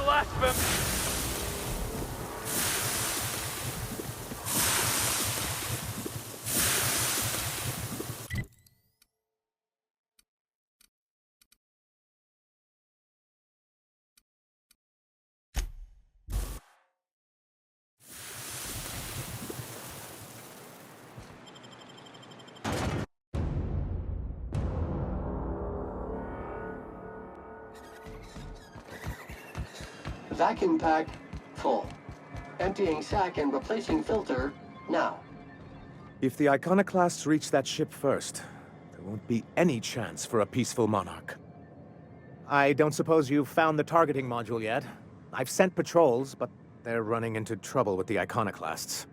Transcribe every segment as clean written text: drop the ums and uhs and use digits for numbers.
last of him! Vacuum pack full. Emptying sack and replacing filter now. If the Iconoclasts reach that ship first, there won't be any chance for a peaceful monarch. I don't suppose you've found the targeting module yet. I've sent patrols, but they're running into trouble with the Iconoclasts.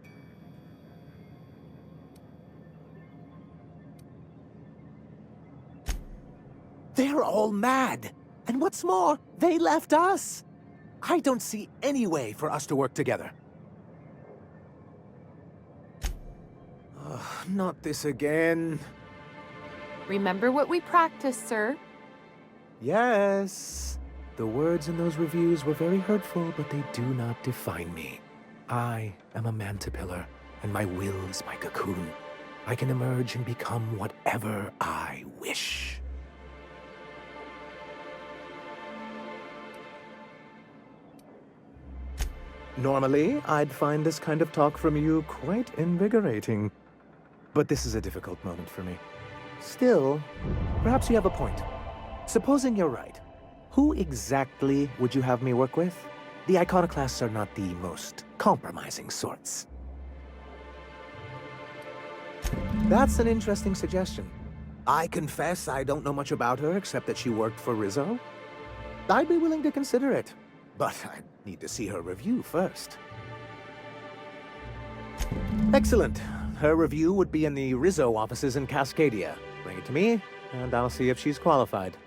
They're all mad! And what's more, they left us! I don't see any way for us to work together. Not this again. Remember what we practiced, sir? Yes. The words in those reviews were very hurtful, but they do not define me. I am a Mantipillar, and my will is my cocoon. I can emerge and become whatever I wish. Normally, I'd find this kind of talk from you quite invigorating. But this is a difficult moment for me. Still, perhaps you have a point. Supposing you're right, who exactly would you have me work with? The Iconoclasts are not the most compromising sorts. That's an interesting suggestion. I confess I don't know much about her except that she worked for Rizzo. I'd be willing to consider it, but I'd need to see her review first. Excellent. Her review would be in the Rizzo offices in Cascadia. Bring it to me, and I'll see if she's qualified.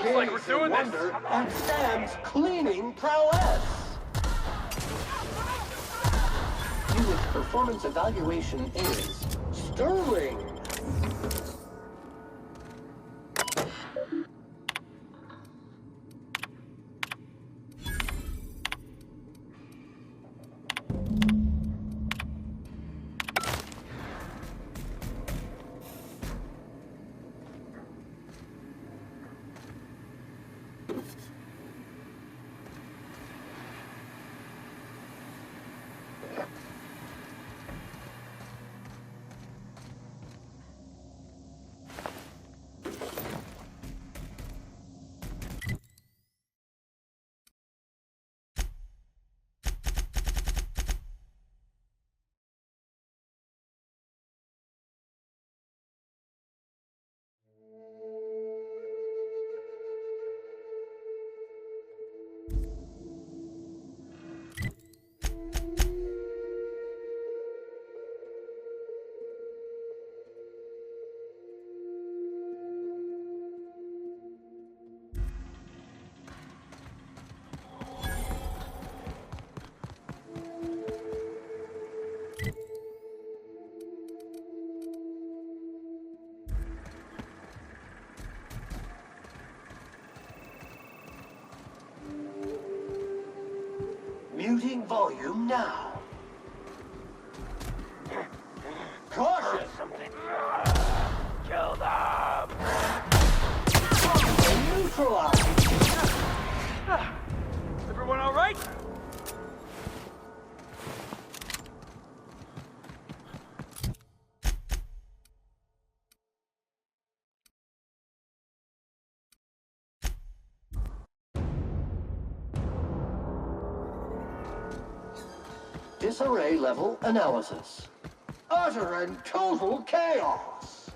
Looks like we're doing this. Wonder and Sam's cleaning prowess. Unit performance evaluation is sterling. volume now. Caution! Kill them! Neutralized! Everyone all right? Disarray level analysis. Utter and total chaos!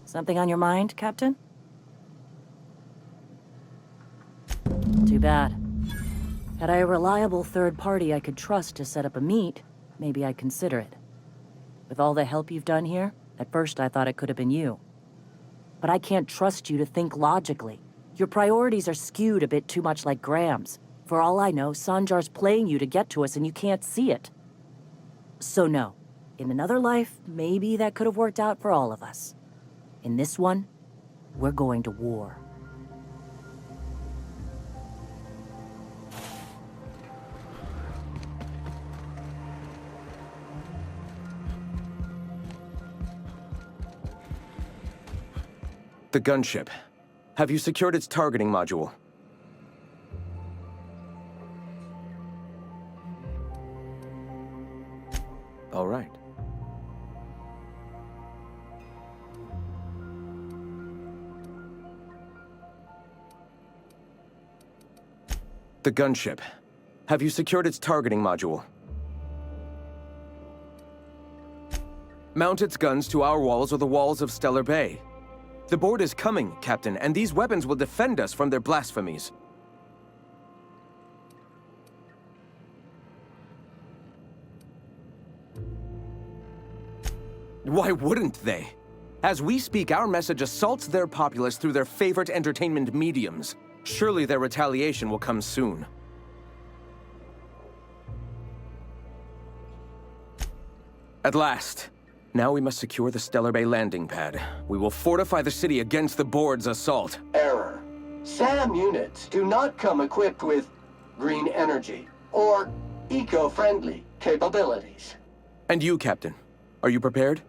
Something on your mind, Captain? Too bad. Had I a reliable third party I could trust to set up a meet, maybe I'd consider it. With all the help you've done here, at first I thought it could have been you. But I can't trust you to think logically. Your priorities are skewed a bit too much like Graham's. For all I know, Sanjar's playing you to get to us and you can't see it. So no. In another life, maybe that could have worked out for all of us. In this one, we're going to war. The gunship. Have you secured its targeting module? All right. The gunship. Have you secured its targeting module? Mount its guns to our walls or the walls of Stellar Bay. The board is coming, Captain, and these weapons will defend us from their blasphemies. Why wouldn't they? As we speak, our message assaults their populace through their favorite entertainment mediums. Surely their retaliation will come soon. At last. Now we must secure the Stellar Bay landing pad. We will fortify the city against the board's assault. Error. SAM units do not come equipped with green energy or eco-friendly capabilities. And you, Captain, are you prepared?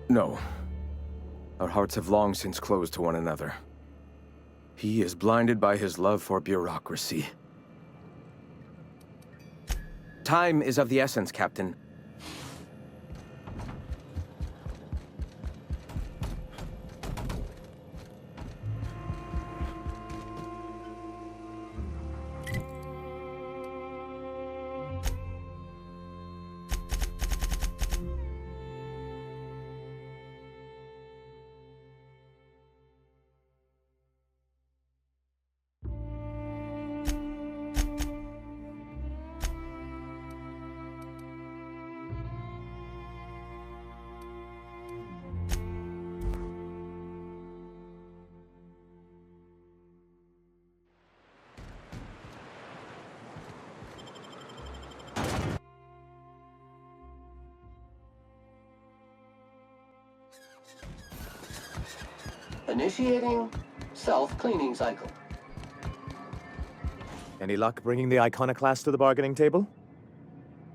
No. Our hearts have long since closed to one another. He is blinded by his love for bureaucracy. Time is of the essence, Captain. Initiating self-cleaning cycle. Any luck bringing the Iconoclast to the bargaining table?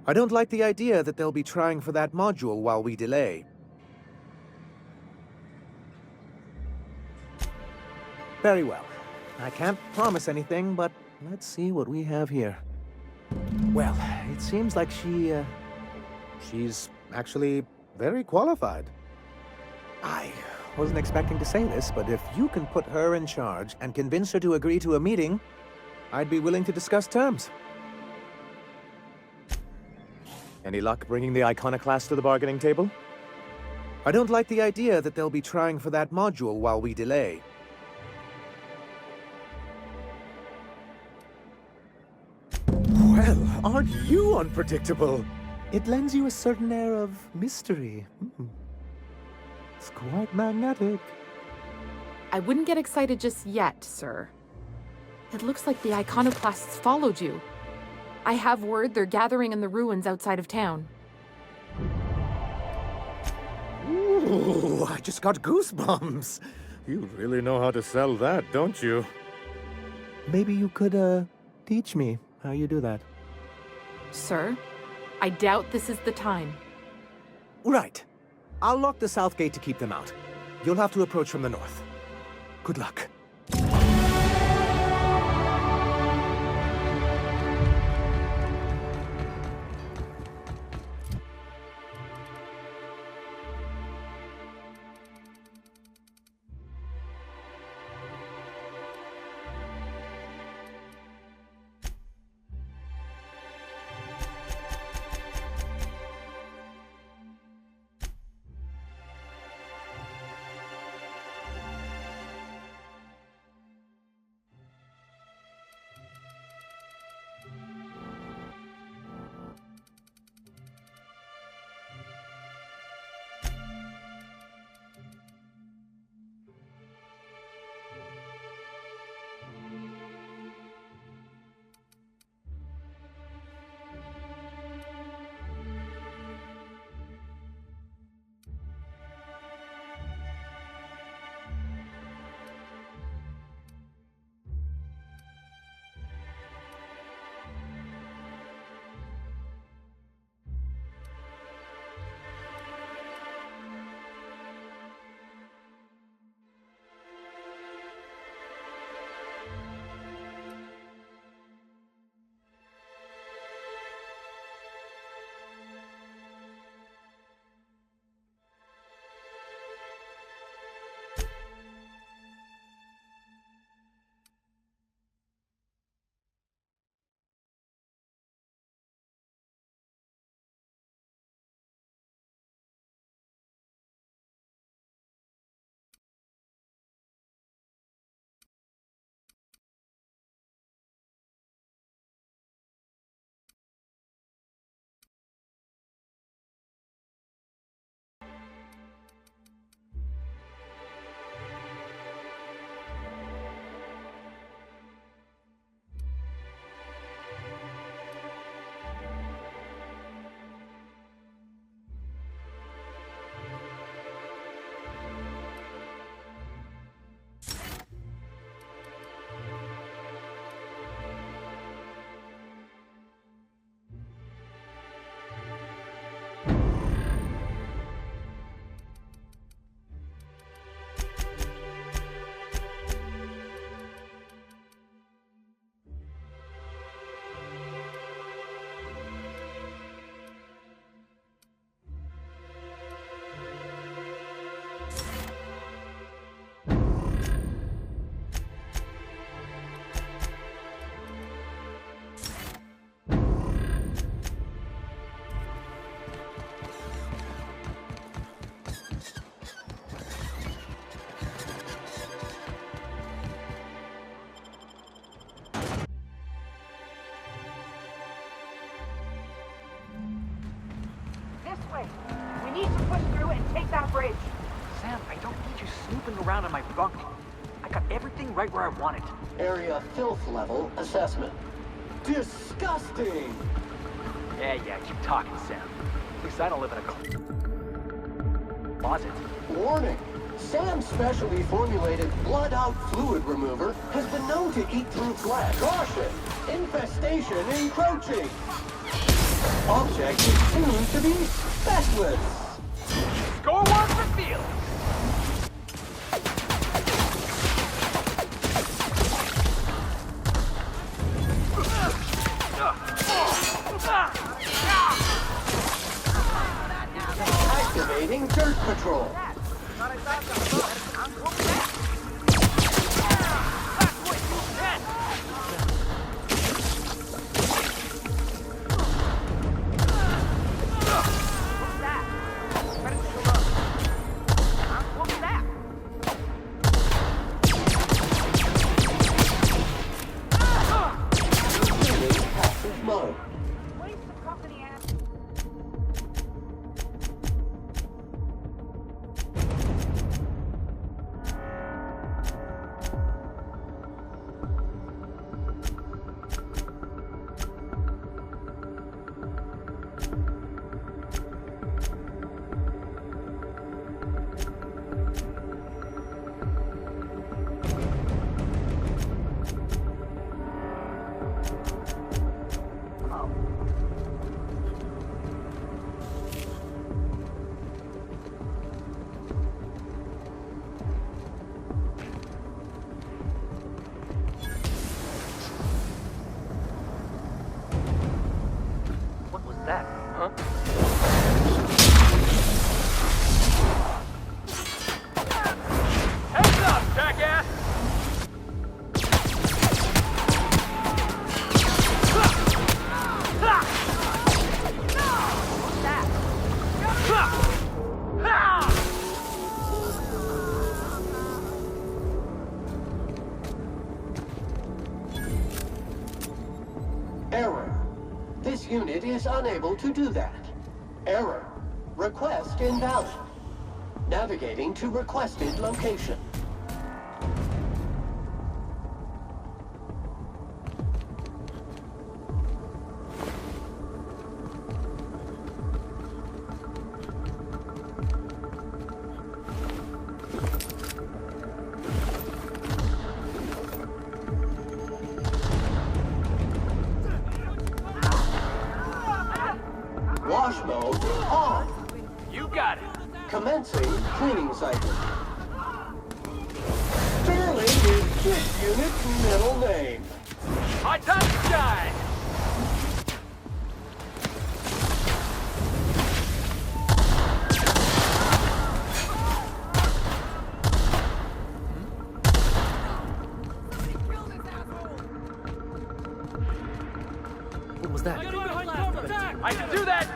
I don't like the idea that they'll be trying for that module while we delay. Very well. I can't promise anything, but let's see what we have here. Well, it seems like she's actually very qualified. I wasn't expecting to say this, but if you can put her in charge and convince her to agree to a meeting, I'd be willing to discuss terms. Any luck bringing the Iconoclast to the bargaining table? I don't like the idea that they'll be trying for that module while we delay. Well, aren't you unpredictable? It lends you a certain air of mystery. It's quite magnetic. I wouldn't get excited just yet, sir. It looks like the Iconoclasts followed you. I have word they're gathering in the ruins outside of town. Ooh, I just got goosebumps. You really know how to sell that, don't you? Maybe you could, teach me how you do that. Sir, I doubt this is the time. Right. I'll lock the south gate to keep them out. You'll have to approach from the north. Good luck. way. We need to push through and take that bridge. Sam, I don't need you snooping around in my bunk. I got everything right where I want it. Area filth level assessment. Disgusting! Yeah, keep talking, Sam. At least I don't live in a closet. Warning! Sam's specially formulated blood-out fluid remover has been known to eat through flesh. Caution! Infestation encroaching! Object is tuned to be specialist. Go work the field! Activating dirt patrol. Error. This unit is unable to do that. Error. Request invalid. Navigating to requested location. Wash mode on. You got it. Commencing cleaning cycle. Sterling is this unit's middle name. My time to shine. What was that? I can do that.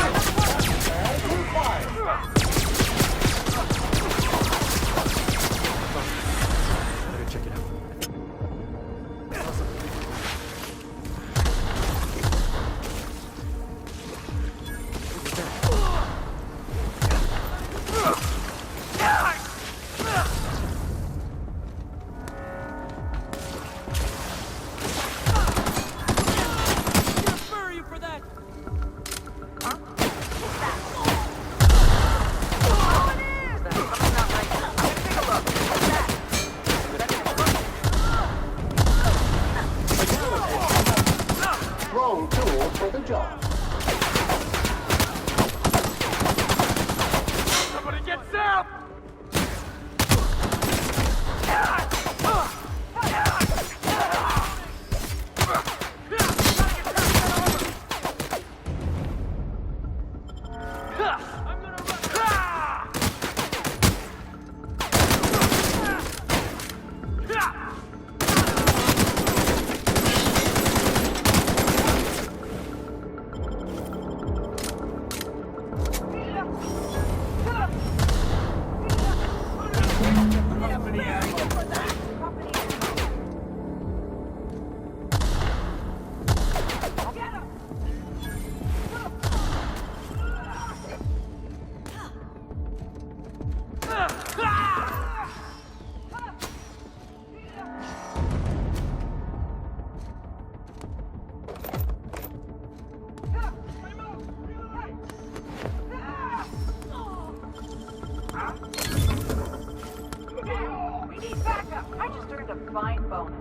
And fire. Better check it out. Wrong tool for the job. Somebody get Sam. We need backup. I just earned a fine bonus.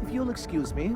If you'll excuse me.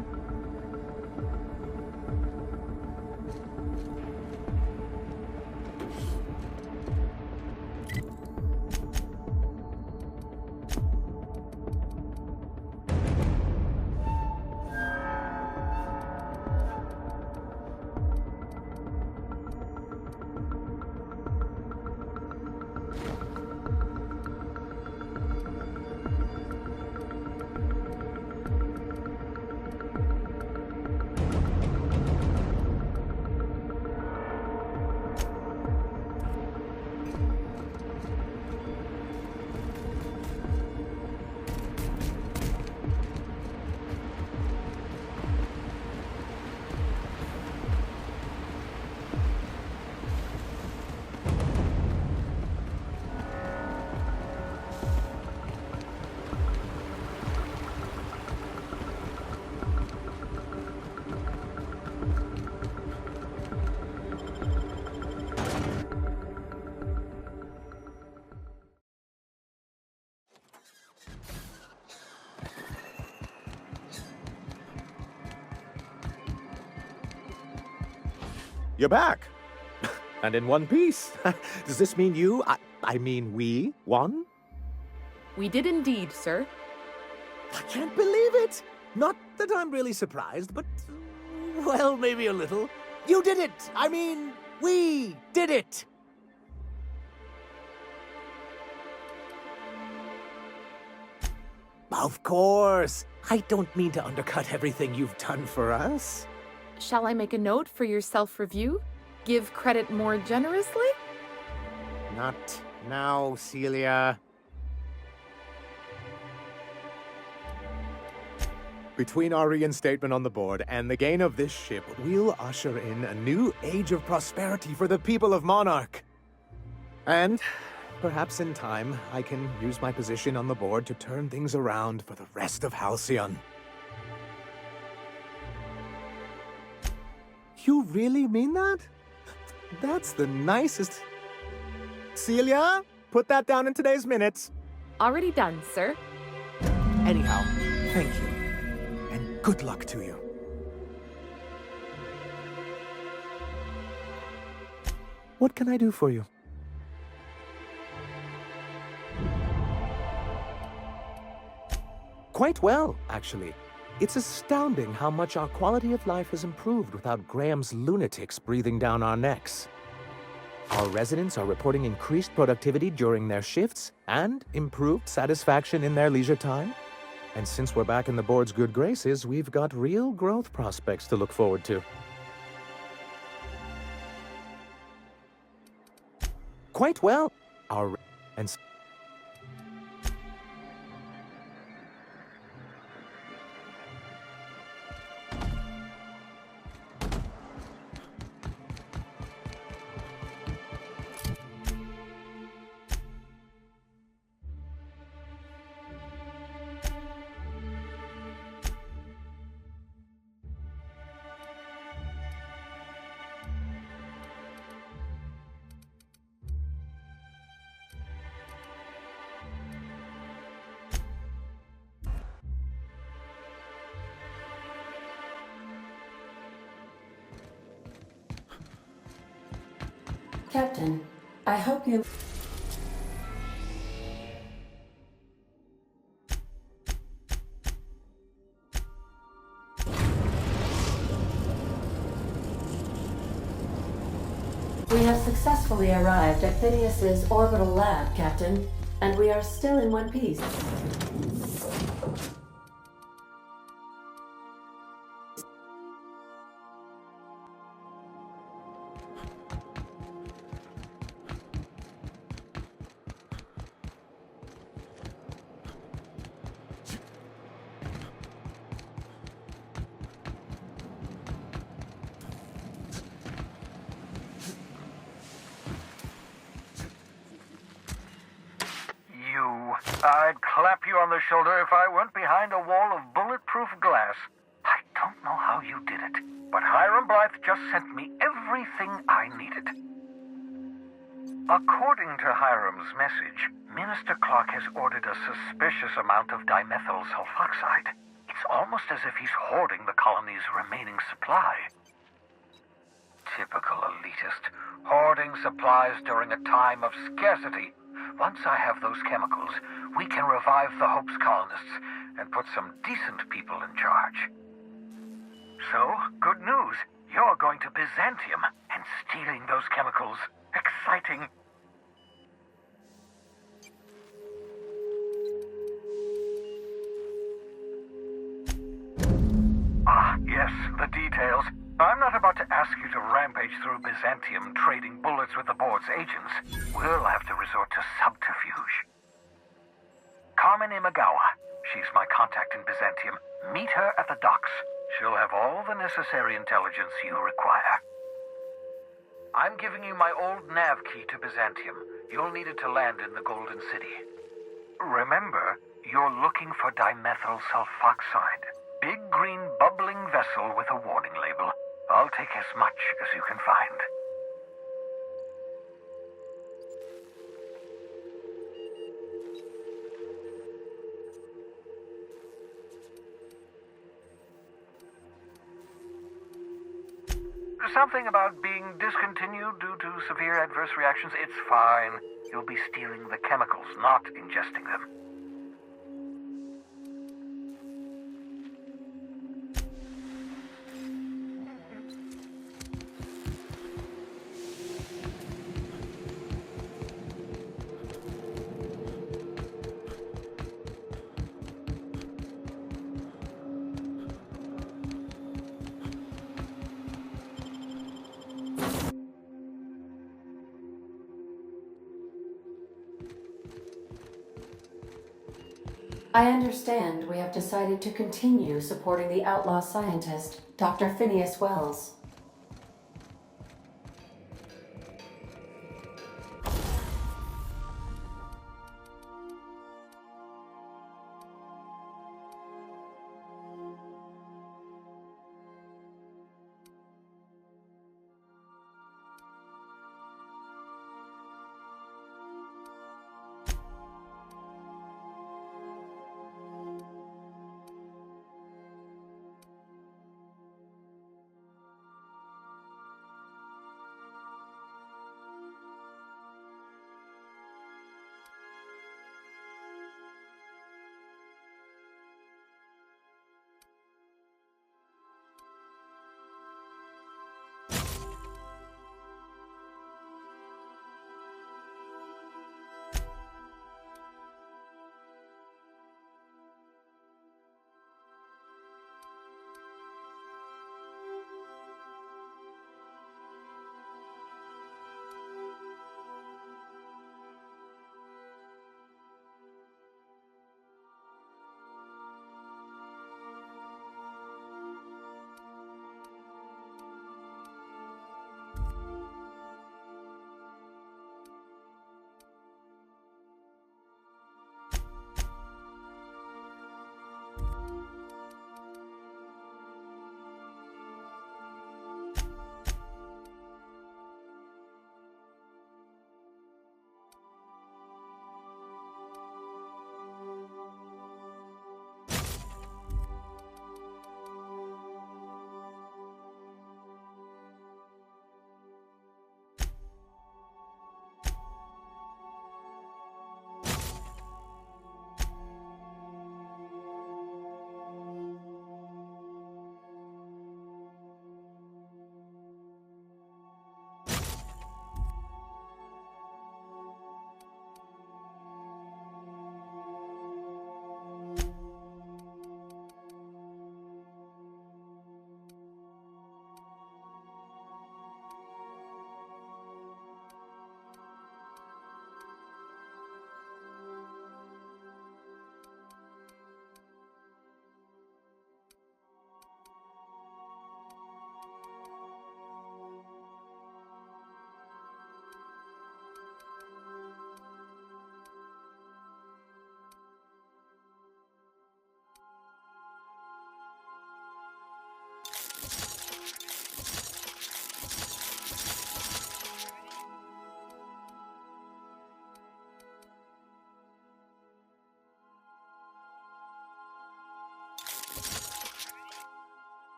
You're back. And in one piece. Does this mean I mean we won? We did indeed, sir. I can't believe it. Not that I'm really surprised, but, well, maybe a little. You did it. I mean, we did it. Of course. I don't mean to undercut everything you've done for us. Shall I make a note for your self-review? give credit more generously? Not now, Celia. Between our reinstatement on the board and the gain of this ship, we'll usher in a new age of prosperity for the people of Monarch. And perhaps in time, I can use my position on the board to turn things around for the rest of Halcyon. You really mean that? That's the nicest... Celia, put that down in today's minutes. Already done, sir. Anyhow, thank you. And good luck to you. What can I do for you? Quite well, actually. It's astounding how much our quality of life has improved without Graham's lunatics breathing down our necks. Our residents are reporting increased productivity during their shifts and improved satisfaction in their leisure time. And since we're back in the board's good graces, we've got real growth prospects to look forward to. Quite well. And Captain, I hope you... We have successfully arrived at Phineas's orbital lab, Captain, and we are still in one piece. I'd clap you on the shoulder if I weren't behind a wall of bulletproof glass. I don't know how you did it, but Hiram Blythe just sent me everything I needed. According to Hiram's message, Minister Clark has ordered a suspicious amount of dimethyl sulfoxide. It's almost as if he's hoarding the colony's remaining supply. Typical elitist, hoarding supplies during a time of scarcity. Once I have those chemicals, we can revive the Hope's colonists and put some decent people in charge. So, good news. You're going to Byzantium and stealing those chemicals. Exciting. Ah, yes, the details. I'm not about to ask you to rampage through Byzantium trading bullets with the board's agents. We'll have to resort to subterfuge. Carmen Imagawa. She's my contact in Byzantium. Meet her at the docks. She'll have all the necessary intelligence you require. I'm giving you my old nav key to Byzantium. You'll need it to land in the Golden City. Remember, you're looking for dimethyl sulfoxide. Big green bubbling vessel with a warning label. I'll take as much as you can find. Something about being discontinued due to severe adverse reactions. It's fine. You'll be stealing the chemicals, not ingesting them. I understand we have decided to continue supporting the outlaw scientist, Dr. Phineas Wells.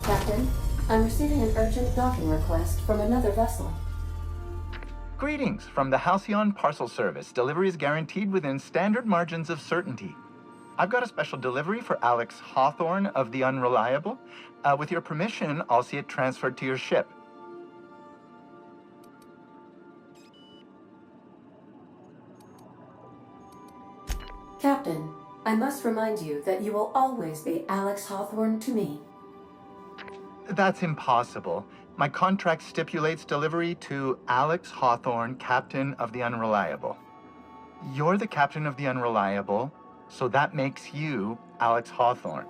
Captain, I'm receiving an urgent docking request from another vessel. Greetings from the Halcyon Parcel Service. Delivery is guaranteed within standard margins of certainty. I've got a special delivery for Alex Hawthorne of the Unreliable. With your permission, I'll see it transferred to your ship. Captain, I must remind you that you will always be Alex Hawthorne to me. That's impossible. My contract stipulates delivery to Alex Hawthorne, Captain of the Unreliable. You're the Captain of the Unreliable, so that makes you Alex Hawthorne.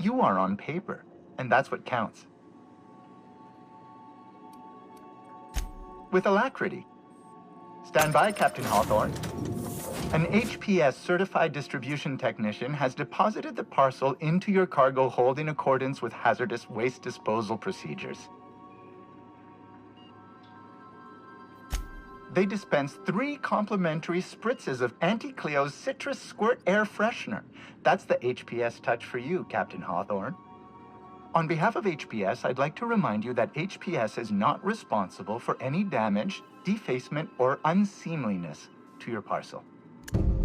You are on paper, and that's what counts. With alacrity. Stand by, Captain Hawthorne. An HPS certified distribution technician has deposited the parcel into your cargo hold in accordance with hazardous waste disposal procedures. They dispense 3 complimentary spritzes of Anti-Cleo's Citrus Squirt Air Freshener. That's the HPS touch for you, Captain Hawthorne. On behalf of HPS, I'd like to remind you that HPS is not responsible for any damage, defacement, or unseemliness to your parcel.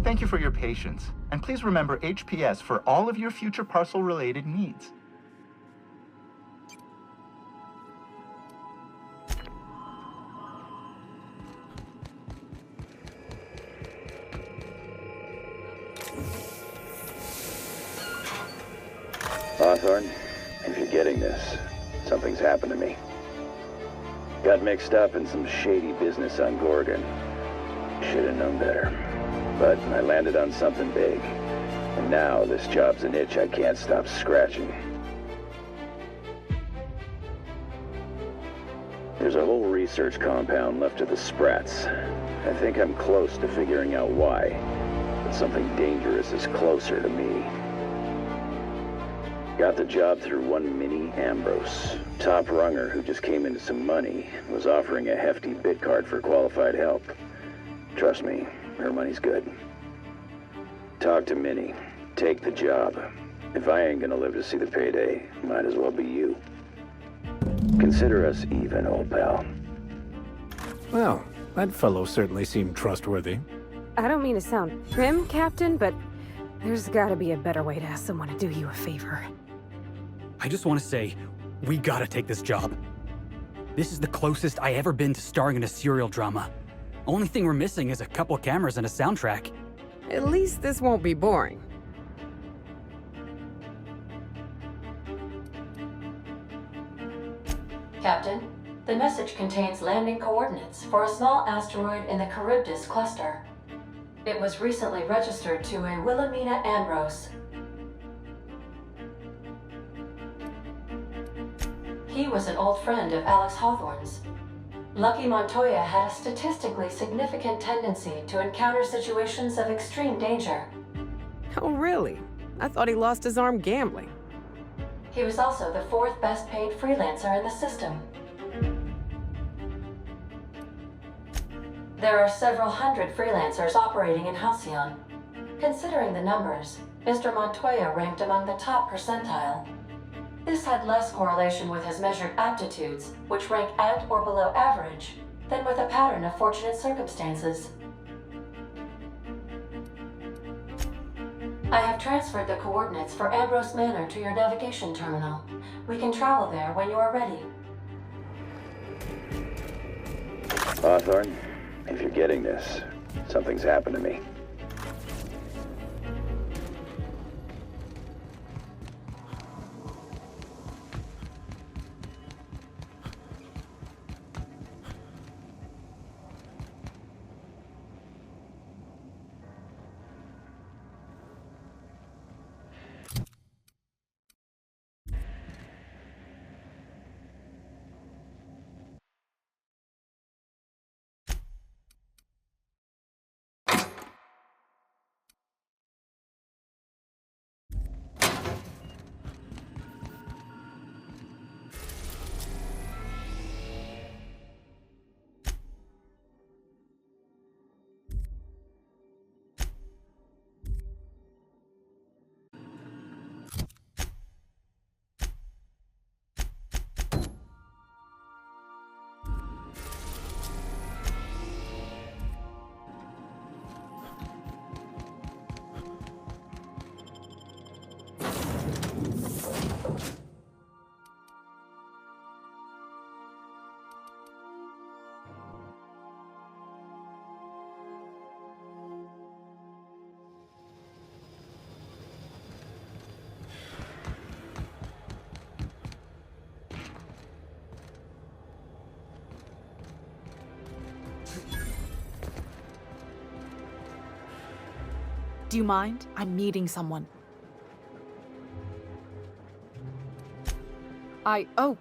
Thank you for your patience, and please remember HPS for all of your future parcel-related needs. Hawthorne, if you're getting this, something's happened to me. Got mixed up in some shady business on Gorgon. Should have known better. But I landed on something big. And now this job's an itch I can't stop scratching. There's a whole research compound left of the Sprats. I think I'm close to figuring out why. But something dangerous is closer to me. Got the job through one Minnie Ambrose. Top runger who just came into some money, was offering a hefty bid card for qualified help. Trust me, her money's good. Talk to Minnie. Take the job. If I ain't gonna live to see the payday, might as well be you. Consider us even, old pal. Well, that fellow certainly seemed trustworthy. I don't mean to sound prim, Captain, but there's gotta be a better way to ask someone to do you a favor. I just want to say, we gotta take this job. This is the closest I ever been to starring in a serial drama. Only thing we're missing is a couple cameras and a soundtrack. At least this won't be boring. Captain, the message contains landing coordinates for a small asteroid in the Charybdis cluster. It was recently registered to a Wilhelmina Ambrose. He was an old friend of Alex Hawthorne's. Lucky Montoya had a statistically significant tendency to encounter situations of extreme danger. Oh, really? I thought he lost his arm gambling. He was also the 4th best paid freelancer in the system. There are several hundred freelancers operating in Halcyon. Considering the numbers, Mr. Montoya ranked among the top percentile. This had less correlation with his measured aptitudes, which rank at or below average, than with a pattern of fortunate circumstances. I have transferred the coordinates for Ambrose Manor to your navigation terminal. We can travel there when you are ready. Hawthorne, if you're getting this, something's happened to me. Do you mind? I'm meeting someone. Oh,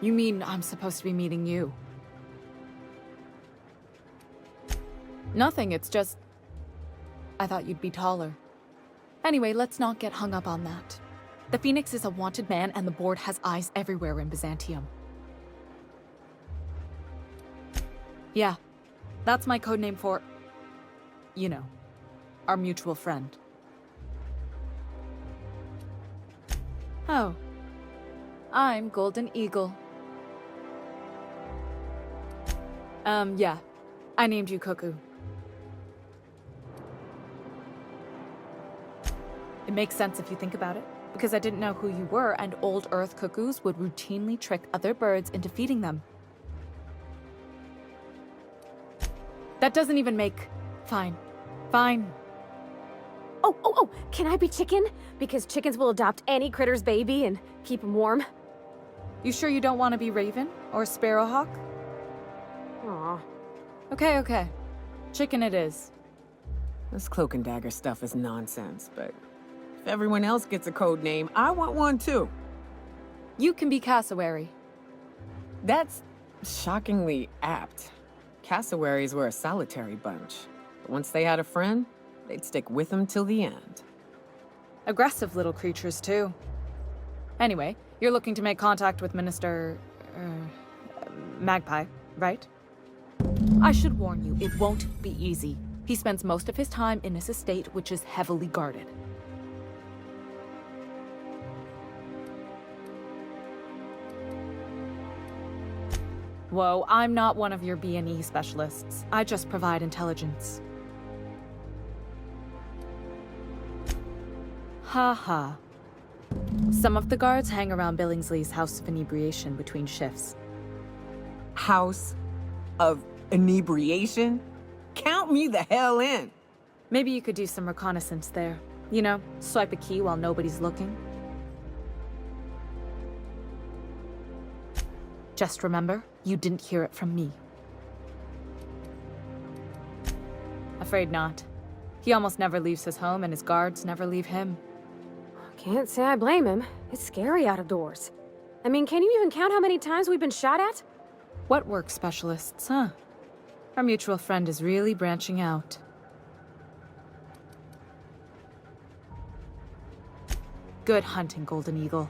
you mean I'm supposed to be meeting you? Nothing, it's just... I thought you'd be taller. Anyway, let's not get hung up on that. The Phoenix is a wanted man, and the board has eyes everywhere in Byzantium. Yeah, that's my codename for... you know, our mutual friend. Oh, I'm Golden Eagle. Yeah. I named you Cuckoo. It makes sense if you think about it, because I didn't know who you were, and old Earth cuckoos would routinely trick other birds into feeding them. That doesn't even make... Fine. Fine. Oh, can I be chicken? Because chickens will adopt any critter's baby and keep him warm. You sure you don't want to be Raven? Or Sparrowhawk? Aw. Okay. Chicken it is. This cloak and dagger stuff is nonsense, but if everyone else gets a code name, I want one too. You can be Cassowary. That's shockingly apt. Cassowaries were a solitary bunch, but once they had a friend, they'd stick with them till the end. Aggressive little creatures, too. Anyway, you're looking to make contact with Minister... Magpie, right? I should warn you, it won't be easy. He spends most of his time in his estate, which is heavily guarded. Whoa, I'm not one of your B&E specialists. I just provide intelligence. Ha. Some of the guards hang around Billingsley's House of Inebriation between shifts. House of Inebriation? Count me the hell in! Maybe you could do some reconnaissance there. You know, swipe a key while nobody's looking. Just remember, you didn't hear it from me. Afraid not. He almost never leaves his home, and his guards never leave him. Can't say I blame him. It's scary out of doors. I mean, can you even count how many times we've been shot at? What work specialists, huh? Our mutual friend is really branching out. Good hunting, Golden Eagle.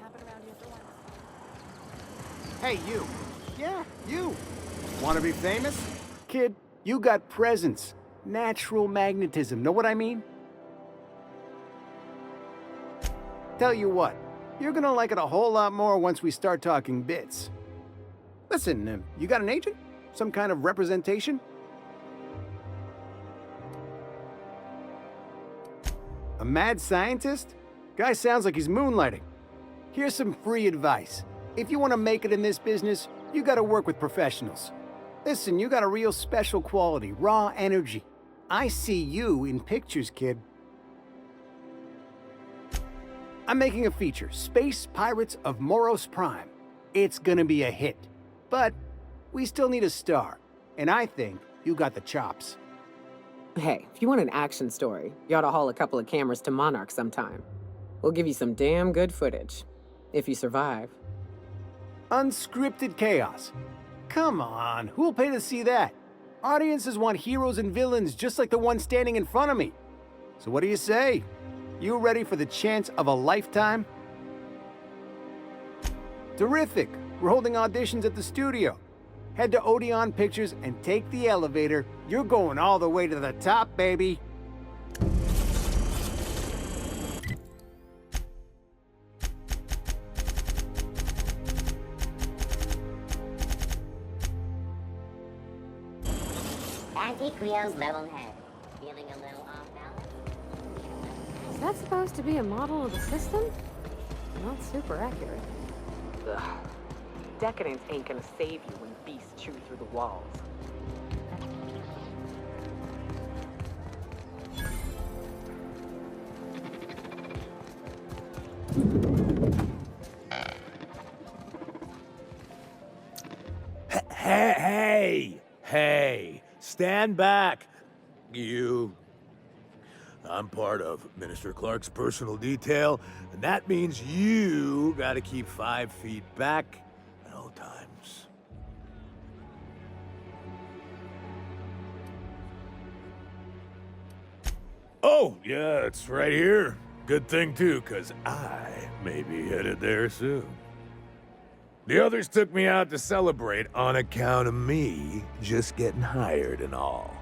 happen around here for once. Hey, you. Yeah, you. Want to be famous? Kid, you got presence. Natural magnetism. Know what I mean? Tell you what, you're gonna like it a whole lot more once we start talking bits. Listen, you got an agent? Some kind of representation? A mad scientist? Guy sounds like he's moonlighting. Here's some free advice. If you want to make it in this business, you gotta work with professionals. Listen, you got a real special quality, raw energy. I see you in pictures, kid. I'm making a feature, Space Pirates of Moros Prime. It's gonna be a hit. But we still need a star, and I think you got the chops. Hey, if you want an action story, you ought to haul a couple of cameras to Monarch sometime. We'll give you some damn good footage. If you survive. Unscripted chaos. Come on, who'll pay to see that? Audiences want heroes and villains just like the one standing in front of me. So what do you say? You ready for the chance of a lifetime? Terrific! We're holding auditions at the studio. Head to Odeon Pictures and take the elevator. You're going all the way to the top, baby. Anti-Creo's level head. Feeling a little off balance? Is that supposed to be a model of the system? Not super accurate. Ugh. Decadence ain't gonna save you when beasts chew through the walls. Hey! Stand back! You. I'm part of Minister Clark's personal detail, and that means you gotta keep 5 feet back at all times. Oh, yeah, it's right here. Good thing, too, 'cause I may be headed there soon. The others took me out to celebrate on account of me just getting hired and all.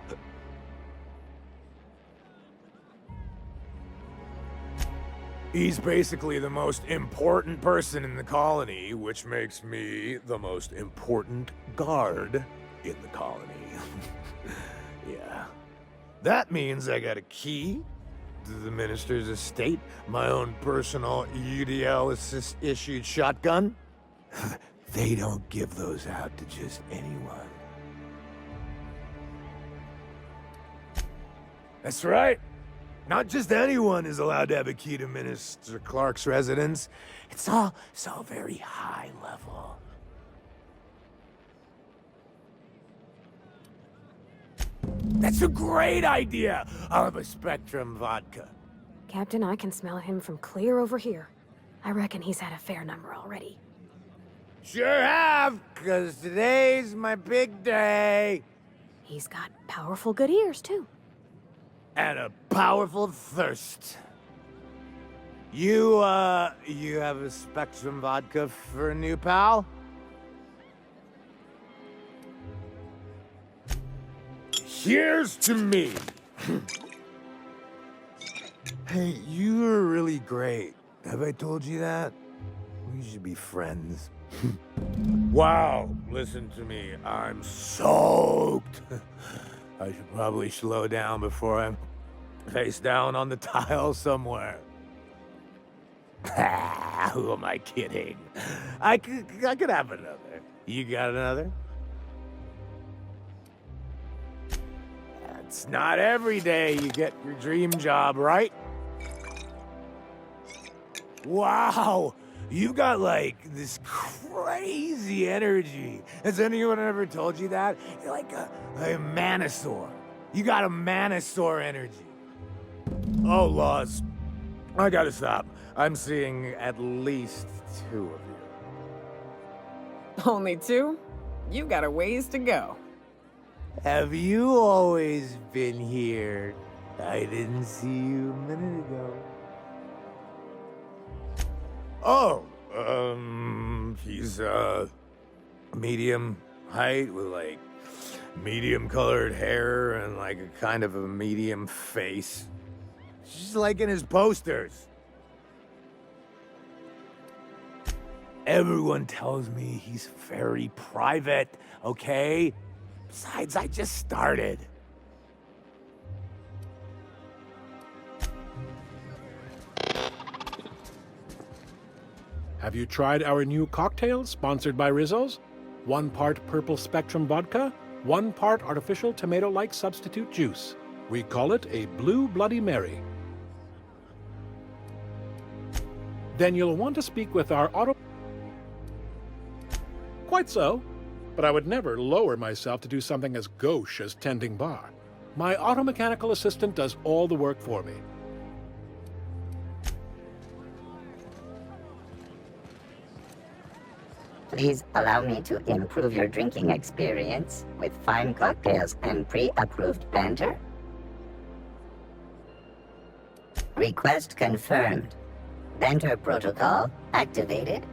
He's basically the most important person in the colony, which makes me the most important guard in the colony. Yeah. That means I got a key to the minister's estate, my own personal UDL-issued shotgun. They don't give those out to just anyone. That's right. Not just anyone is allowed to have a key to Minister Clark's residence. It's all so very high level. That's a great idea! I'll have a Spectrum vodka. Captain, I can smell him from clear over here. I reckon he's had a fair number already. Sure have, 'cause today's my big day. He's got powerful good ears, too. And a powerful thirst. You have a Spectrum vodka for a new pal? Here's to me. Hey, you are really great. Have I told you that? We should be friends. Wow, listen to me. I'm soaked. I should probably slow down before I'm face down on the tile somewhere. Who am I kidding? I could have another. You got another? It's not every day you get your dream job, right? Wow, you got like this crazy energy. Has anyone ever told you that? You're like a Manosaur. You got a Manosaur energy. Oh, Laws. I gotta stop. I'm seeing at least 2 of you. Only 2? You got a ways to go. Have you always been here? I didn't see you a minute ago. Oh, He's, medium height with, like, medium colored hair and, like, a kind of a medium face. Just like in his posters. Everyone tells me he's very private, okay? Besides, I just started. Have you tried our new cocktail sponsored by Rizzo's? 1 part Purple Spectrum vodka, 1 part artificial tomato-like substitute juice. We call it a Blue Bloody Mary. Then you'll want to speak with our auto... Quite so, but I would never lower myself to do something as gauche as tending bar. My auto-mechanical assistant does all the work for me. Please allow me to improve your drinking experience with fine cocktails and pre-approved banter. Request confirmed. Banter protocol activated.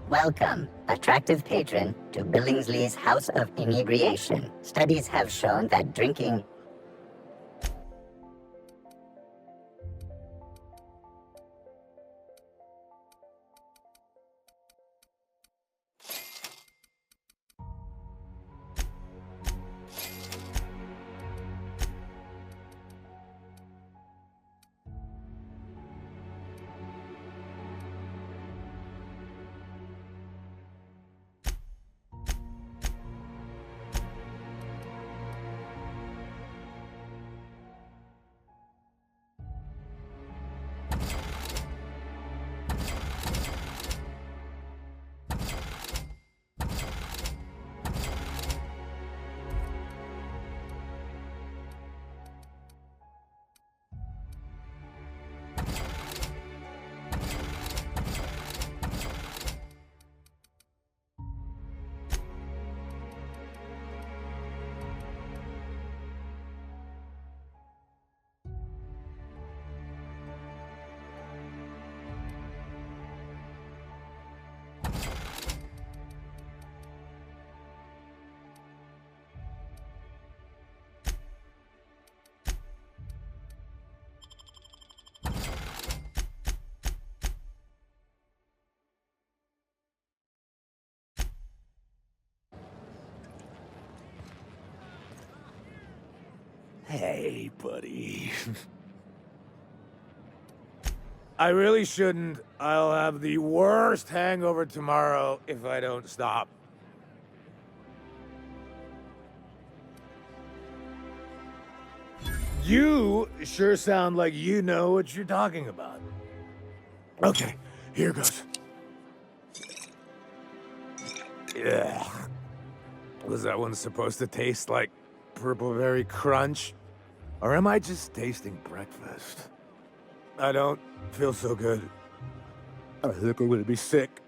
Welcome, attractive patron, to Billingsley's House of Inebriation. Studies have shown that drinking... Hey, buddy. I really shouldn't. I'll have the worst hangover tomorrow if I don't stop. You sure sound like you know what you're talking about. Okay, here goes. Yeah. Was that one supposed to taste like Purple Berry Crunch? Or am I just tasting breakfast? I don't feel so good. I think I'm gonna be sick.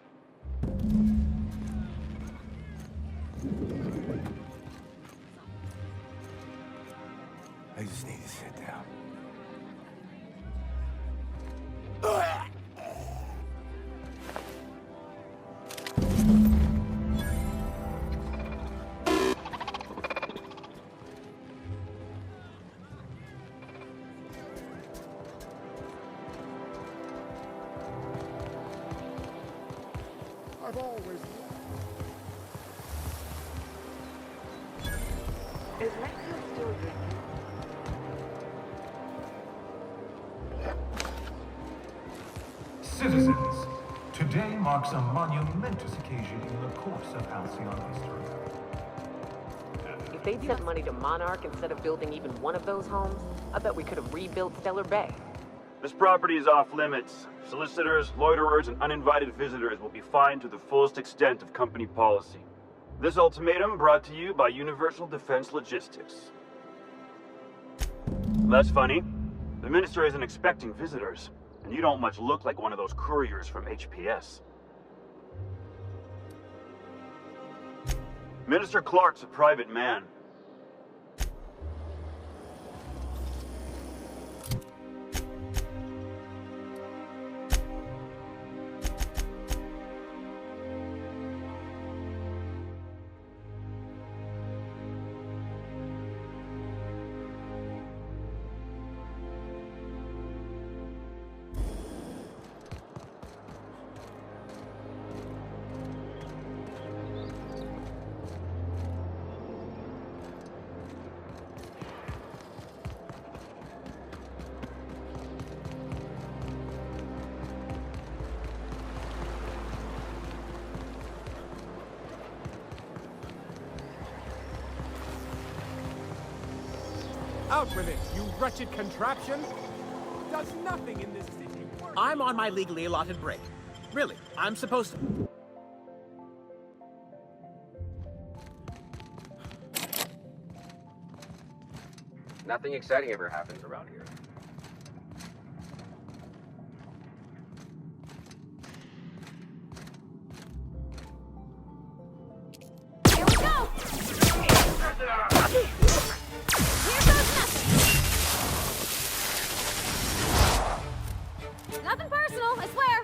I just need to sit down. I've always... Is Lexi still drinking? Citizens, today marks a monumentous occasion in the course of Halcyon history. If they'd sent money to Monarch instead of building even one of those homes, I bet we could have rebuilt Stellar Bay. This property is off limits. Solicitors, loiterers, and uninvited visitors will be fined to the fullest extent of company policy. This ultimatum brought to you by Universal Defense Logistics. That's funny. The Minister isn't expecting visitors, and you don't much look like one of those couriers from HPS. Minister Clark's a private man. Out with it, you wretched contraption! Does nothing in this city work. I'm on my legally allotted break. Really, I'm supposed to... Nothing exciting ever happens around here. Here we go! Here goes nothing! Nothing personal, I swear!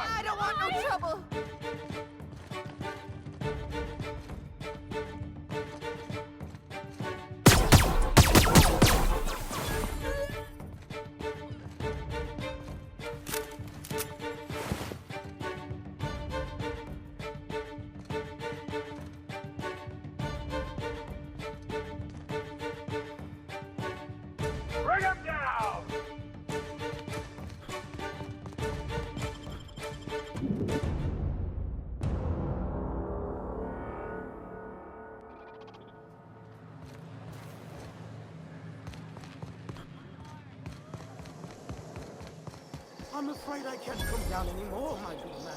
I don't want no trouble. Bring him down! I'm afraid I can't come down anymore, my good man.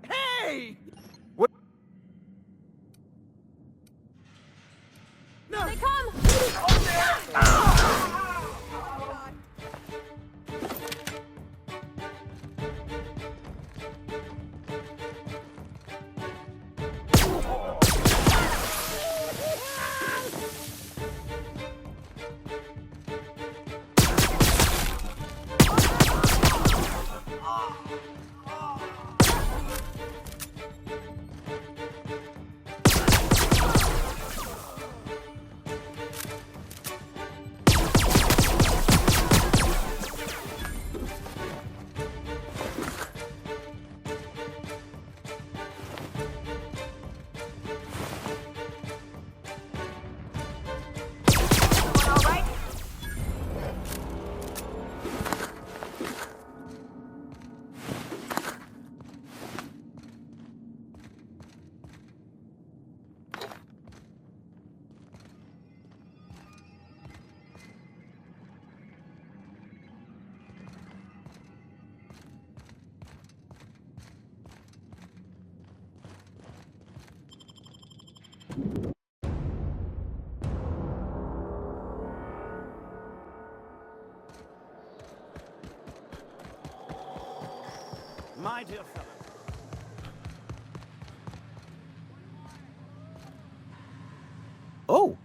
Hey! What? No! They come! My dear fellow. Oh,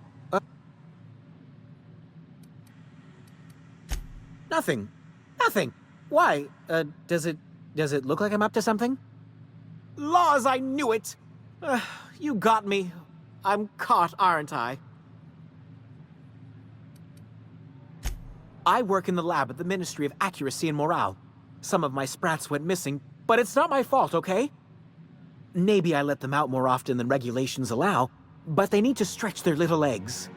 nothing. Nothing. Why? Does it look like I'm up to something? Laws, I knew it! You got me. I'm caught, aren't I? I work in the lab at the Ministry of Accuracy and Morale. Some of my sprats went missing, but it's not my fault, okay? Maybe I let them out more often than regulations allow, but they need to stretch their little legs.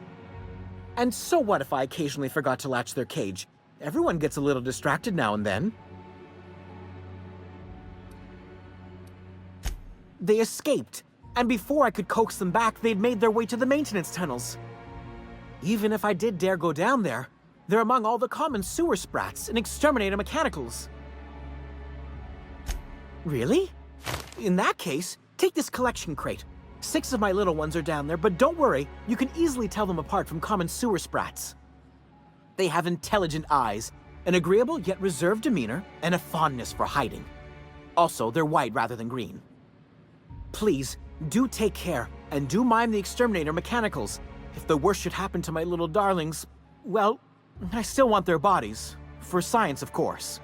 And so what if I occasionally forgot to latch their cage? Everyone gets a little distracted now and then. They escaped, and before I could coax them back, they'd made their way to the maintenance tunnels. Even if I did dare go down there, they're among all the common sewer sprats and exterminator mechanicals. Really? In that case, take this collection crate. 6 of my little ones are down there, but don't worry, you can easily tell them apart from common sewer sprats. They have intelligent eyes, an agreeable yet reserved demeanor, and a fondness for hiding. Also, they're white rather than green. Please, do take care, and do mime the exterminator mechanicals. If the worst should happen to my little darlings, well, I still want their bodies. For science, of course.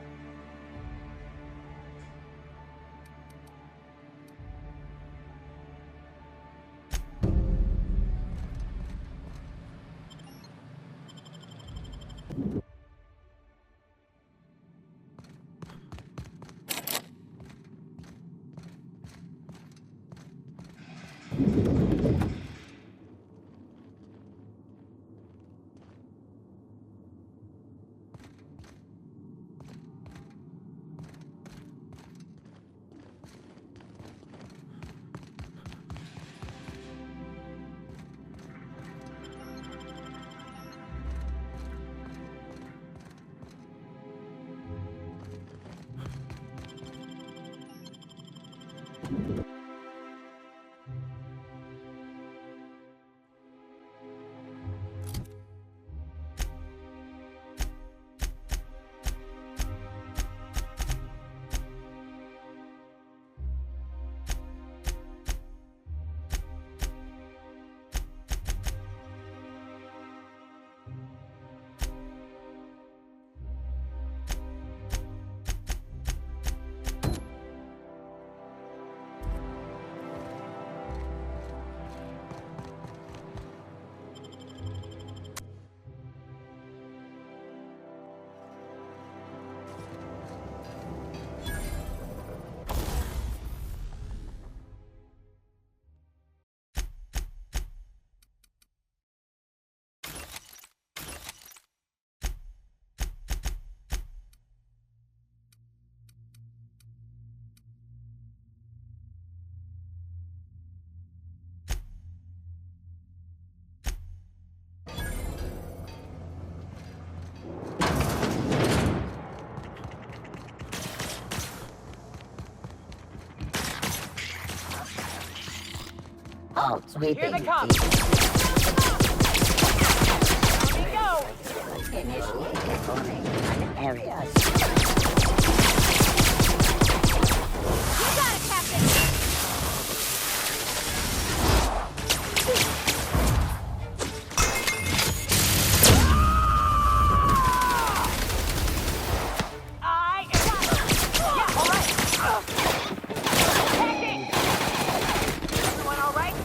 Oh, sweeping. Here they come. Here we go. Initiate informing an area. You got it, Captain! I got it. Yeah, all right. Attacking. Everyone all right?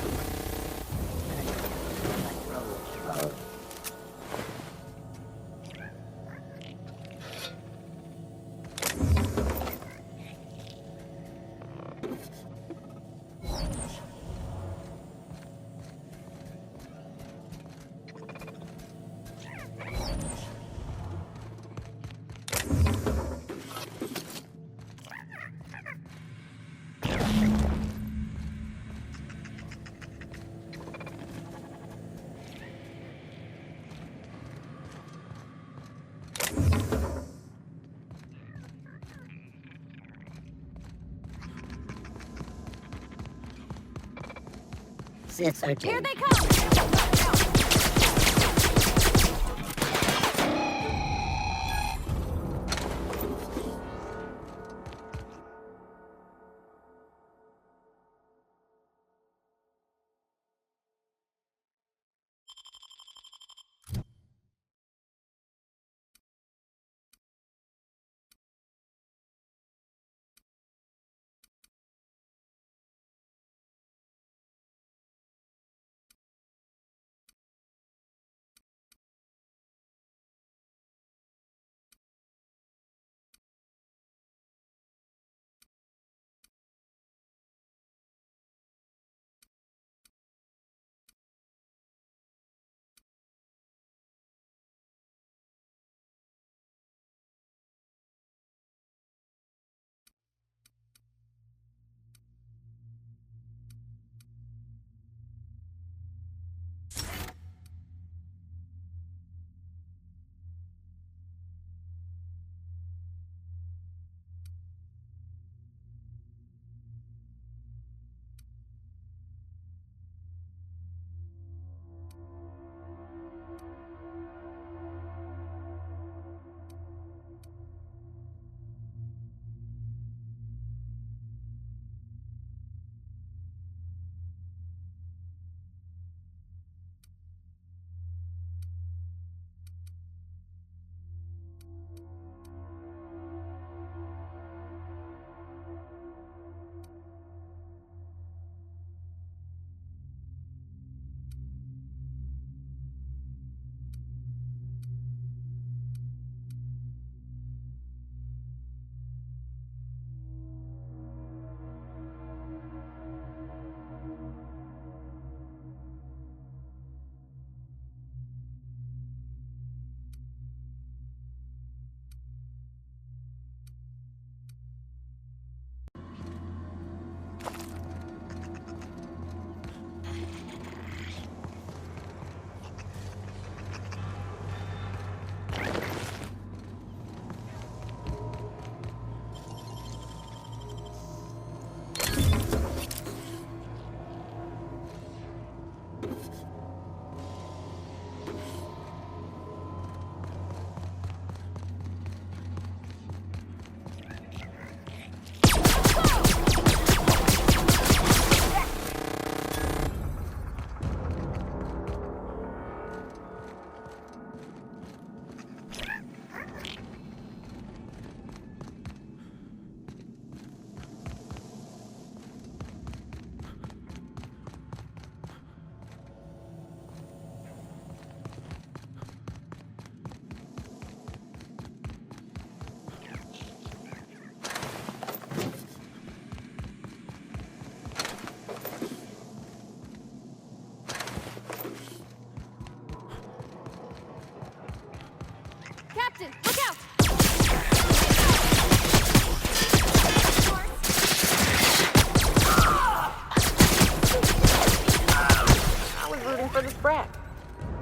Searching. Here they come!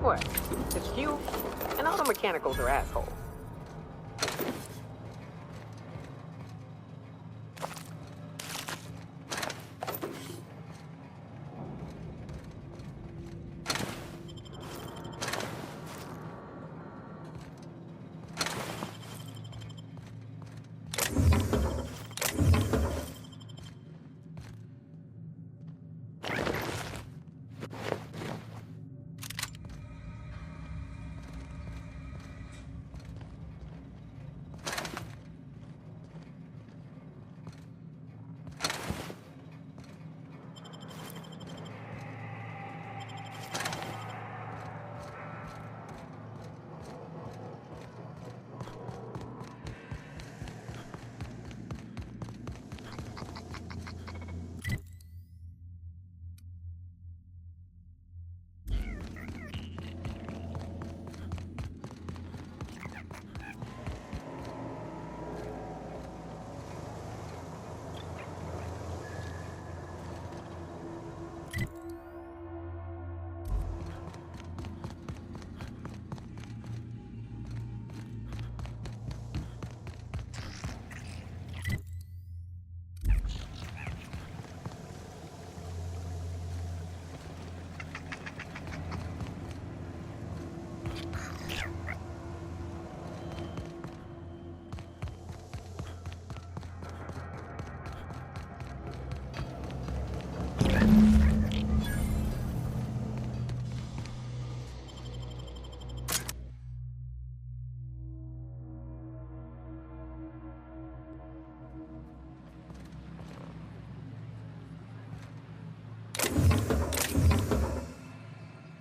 What? It's cute, and all the mechanicals are assholes.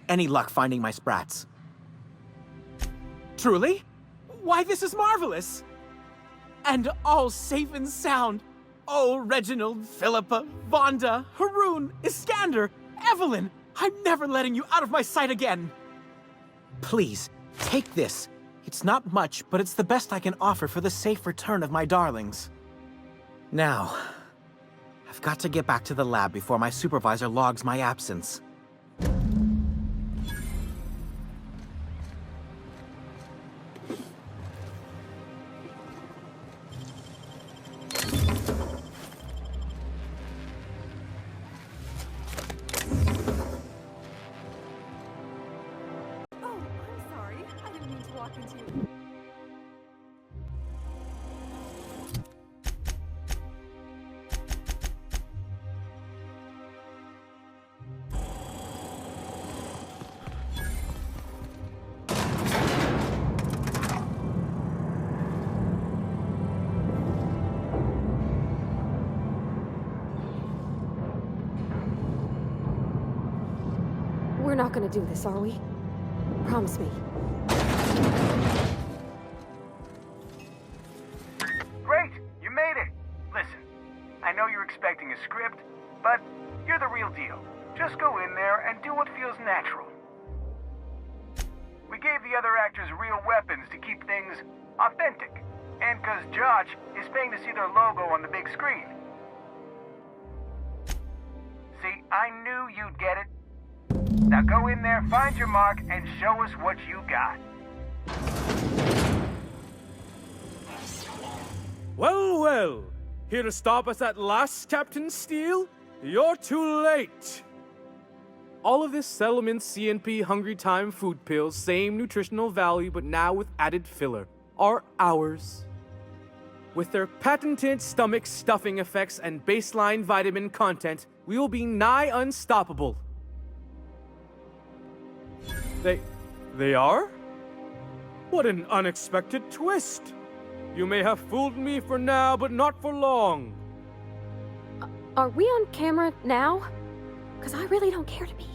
Any luck finding my sprats? Truly? Why, this is marvelous! And all safe and sound. Oh, Reginald, Philippa, Vonda, Haroon, Iskander, Evelyn, I'm never letting you out of my sight again. Please, take this. It's not much, but it's the best I can offer for the safe return of my darlings. Now, I've got to get back to the lab before my supervisor logs my absence. We're not gonna do this, are we? Promise me. Great! You made it! Listen, I know you're expecting a script, but you're the real deal. Just go in there and do what feels natural. We gave the other actors real weapons to keep things authentic, and because Josh is paying to see their logo on the big screen. See, I knew you'd get it. Now go in there, find your mark, and show us what you got. Well, well. Here to stop us at last, Captain Steele? You're too late. All of this Settlement CNP Hungry Time food pills, same nutritional value, but now with added filler, are ours. With their patented stomach stuffing effects and baseline vitamin content, we will be nigh unstoppable. They are? What an unexpected twist! You may have fooled me for now, but not for long. Are we on camera now? Because I really don't care to be.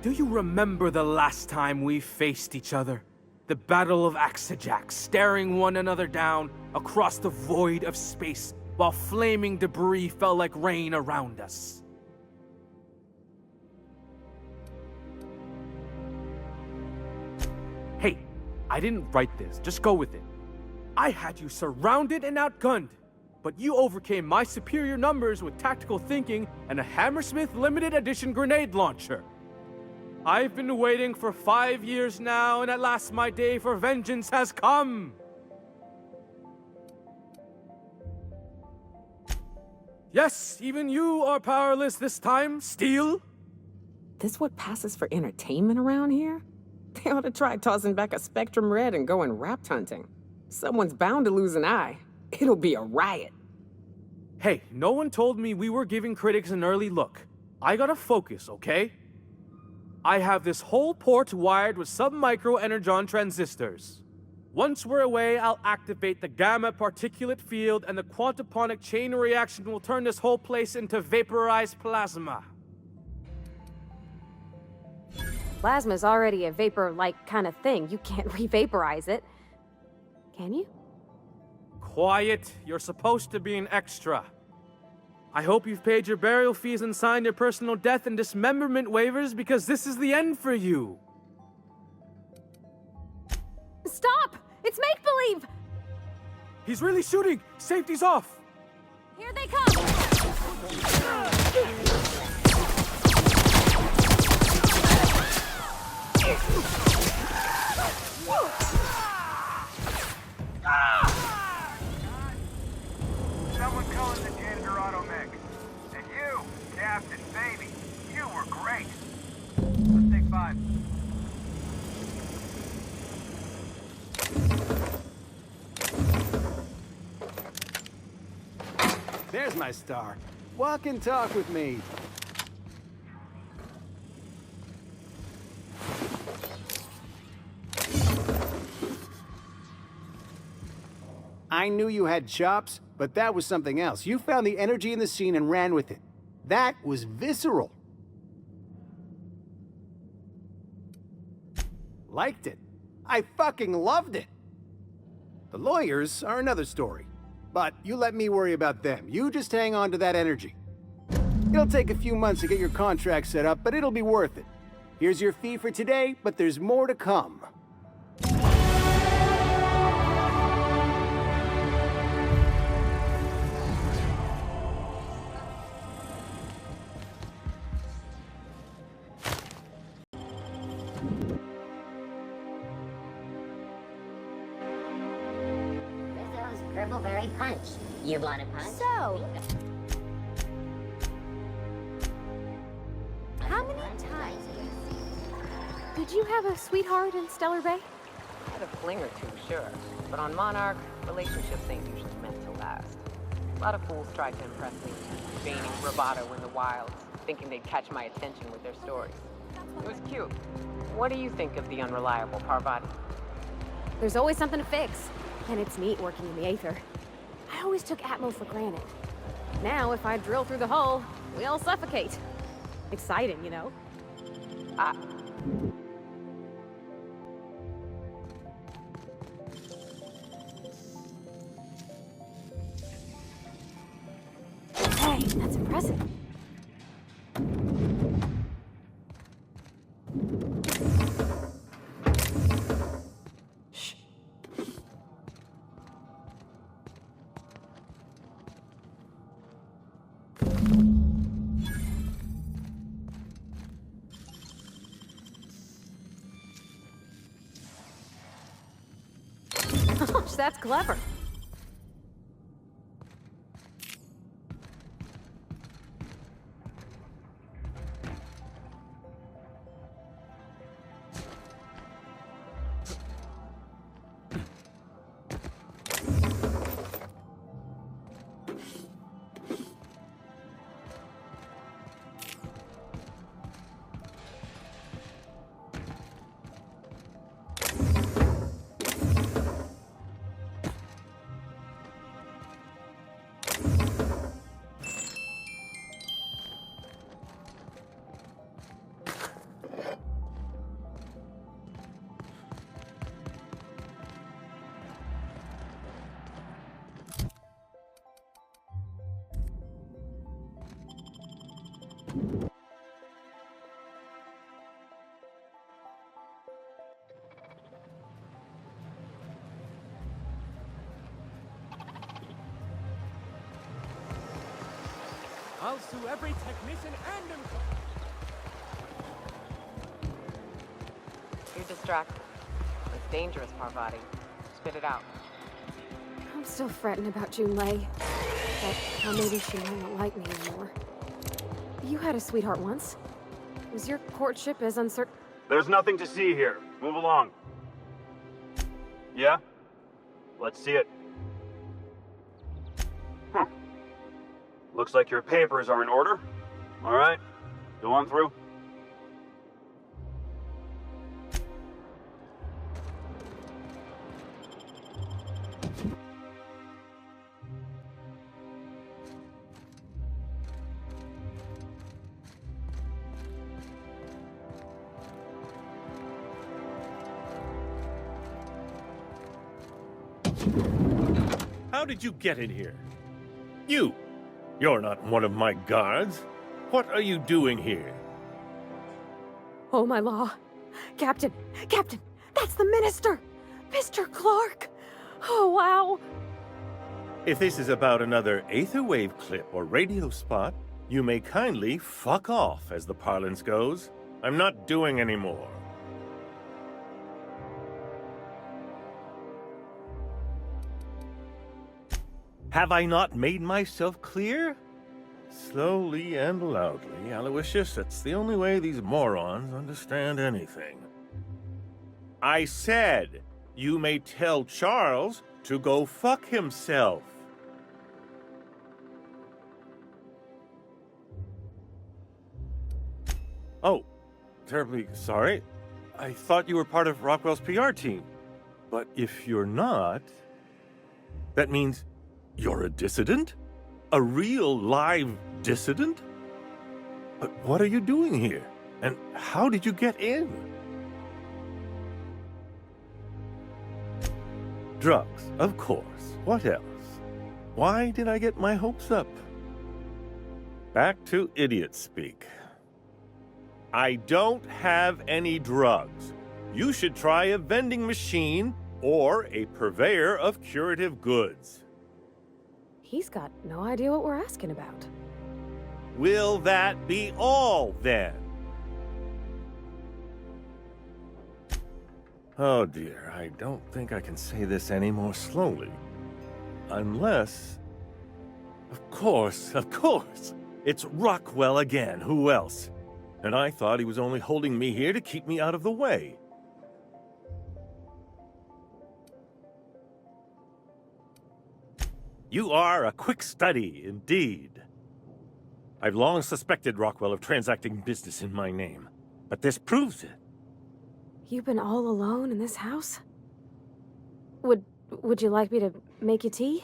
Do you remember the last time we faced each other? The Battle of Axejack, staring one another down across the void of space while flaming debris fell like rain around us. Hey, I didn't write this, just go with it. I had you surrounded and outgunned, but you overcame my superior numbers with tactical thinking and a Hammersmith limited edition grenade launcher. I've been waiting for 5 years now, and at last my day for vengeance has come! Yes, even you are powerless this time, Steel! This what passes for entertainment around here? They ought to try tossing back a Spectrum Red and going rapt hunting. Someone's bound to lose an eye. It'll be a riot. Hey, no one told me we were giving critics an early look. I gotta focus, okay? I have this whole port wired with sub-micro energon transistors. Once we're away, I'll activate the gamma particulate field and the quantaponic chain reaction will turn this whole place into vaporized plasma. Plasma's already a vapor-like kind of thing. You can't re-vaporize it. Can you? Quiet, you're supposed to be an extra. I hope you've paid your burial fees and signed your personal death and dismemberment waivers because this is the end for you. Stop! It's make-believe! He's really shooting! Safety's off! Here they come! Someone calling the janitor automech. And you, Captain, baby, you were great. Let's take 5. There's my star. Walk and talk with me. I knew you had chops, but that was something else. You found the energy in the scene and ran with it. That was visceral. Liked it. I fucking loved it. The lawyers are another story. But you let me worry about them. You just hang on to that energy. It'll take a few months to get your contract set up, but it'll be worth it. Here's your fee for today, but there's more to come. Purpleberry punch. You want a punch? So, how many times? Did you have a sweetheart in Stellar Bay? I had a fling or two, sure. But on Monarch, relationships ain't usually meant to last. A lot of fools tried to impress me, feigning bravado in the wilds, thinking they'd catch my attention with their stories. It was cute. What do you think of the unreliable Parvati? There's always something to fix. And it's neat working in the Aether. I always took Atmo for granted. Now, if I drill through the hull, we all suffocate. Exciting, you know? Hey, that's impressive. Gosh, that's clever. I'll sue every technician and You're distracted. It's dangerous, Parvati. Spit it out. I'm still fretting about Junlei. But how maybe she might not like me anymore. You had a sweetheart once. Was your courtship as uncertain? There's nothing to see here. Move along. Yeah? Let's see it. Looks like your papers are in order. All right, go on through. How did you get in here? You're not one of my guards. What are you doing here? Oh, my law. Captain, that's the minister! Mr. Clark! Oh, wow! If this is about another Aetherwave clip or radio spot, you may kindly fuck off, as the parlance goes. I'm not doing any more. Have I not made myself clear? Slowly and loudly, Aloysius, it's the only way these morons understand anything. I said, you may tell Charles to go fuck himself. Oh, terribly sorry. I thought you were part of Rockwell's PR team. But if you're not, that means you're a dissident? A real live dissident? But what are you doing here? And how did you get in? Drugs, of course. What else? Why did I get my hopes up? Back to idiot speak. I don't have any drugs. You should try a vending machine or a purveyor of curative goods. He's got no idea what we're asking about. Will that be all, then? Oh dear, I don't think I can say this any more slowly. Unless... Of course, it's Rockwell again, who else? And I thought he was only holding me here to keep me out of the way. You are a quick study, indeed. I've long suspected Rockwell of transacting business in my name, but this proves it. You've been all alone in this house? Would you like me to make you tea?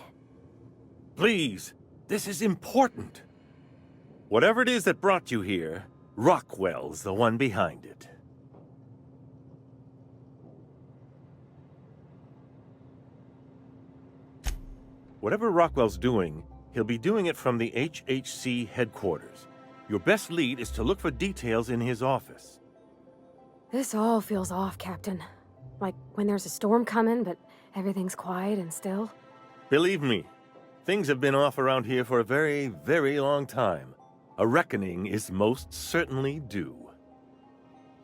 Please, this is important. Whatever it is that brought you here, Rockwell's the one behind it. Whatever Rockwell's doing, he'll be doing it from the HHC headquarters. Your best lead is to look for details in his office. This all feels off, Captain. Like when there's a storm coming, but everything's quiet and still. Believe me, things have been off around here for a very, very long time. A reckoning is most certainly due.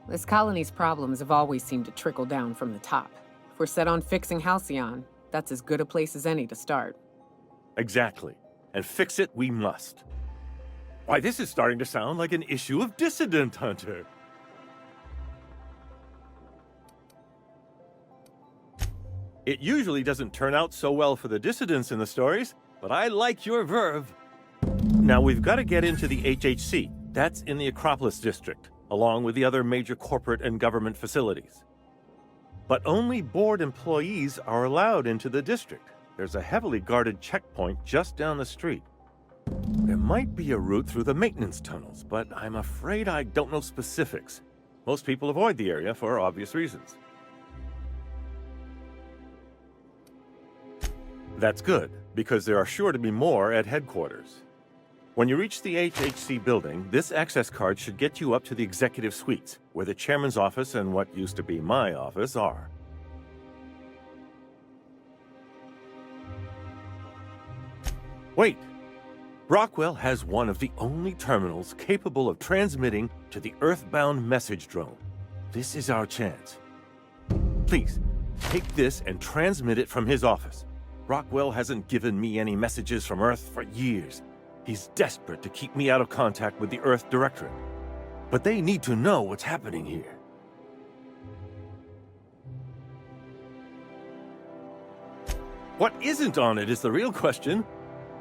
This colony's problems have always seemed to trickle down from the top. If we're set on fixing Halcyon, that's as good a place as any to start. Exactly. And fix it we must. Why, this is starting to sound like an issue of Dissident Hunter. It usually doesn't turn out so well for the dissidents in the stories, but I like your verve. Now, we've got to get into the HHC. That's in the Acropolis district, along with the other major corporate and government facilities. But only board employees are allowed into the district. There's a heavily guarded checkpoint just down the street. There might be a route through the maintenance tunnels, but I'm afraid I don't know specifics. Most people avoid the area for obvious reasons. That's good, because there are sure to be more at headquarters. When you reach the HHC building, this access card should get you up to the executive suites, where the chairman's office and what used to be my office are. Wait! Rockwell has one of the only terminals capable of transmitting to the Earthbound message drone. This is our chance. Please, take this and transmit it from his office. Rockwell hasn't given me any messages from Earth for years. He's desperate to keep me out of contact with the Earth Directorate. But they need to know what's happening here. What isn't on it is the real question.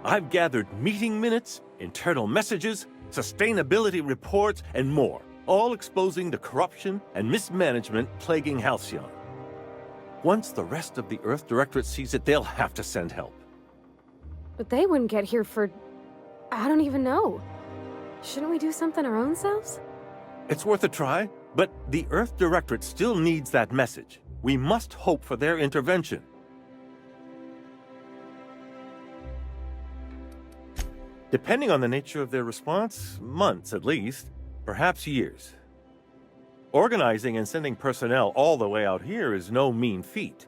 I've gathered meeting minutes, internal messages, sustainability reports, and more, all exposing the corruption and mismanagement plaguing Halcyon. Once the rest of the Earth Directorate sees it, they'll have to send help. But they wouldn't get here for... I don't even know. Shouldn't we do something our own selves? It's worth a try, but the Earth Directorate still needs that message. We must hope for their intervention. Depending on the nature of their response, months at least, perhaps years. Organizing and sending personnel all the way out here is no mean feat.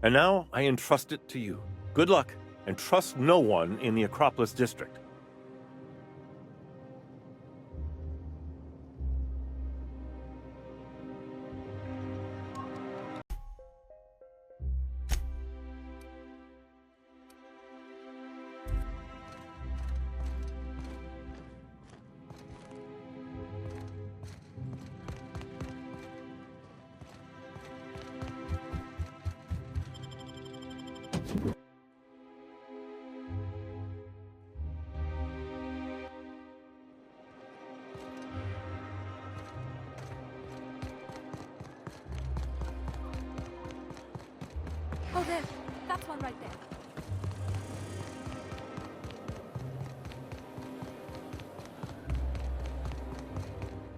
And now I entrust it to you. Good luck, and trust no one in the Acropolis District. Oh, there. That's one right there.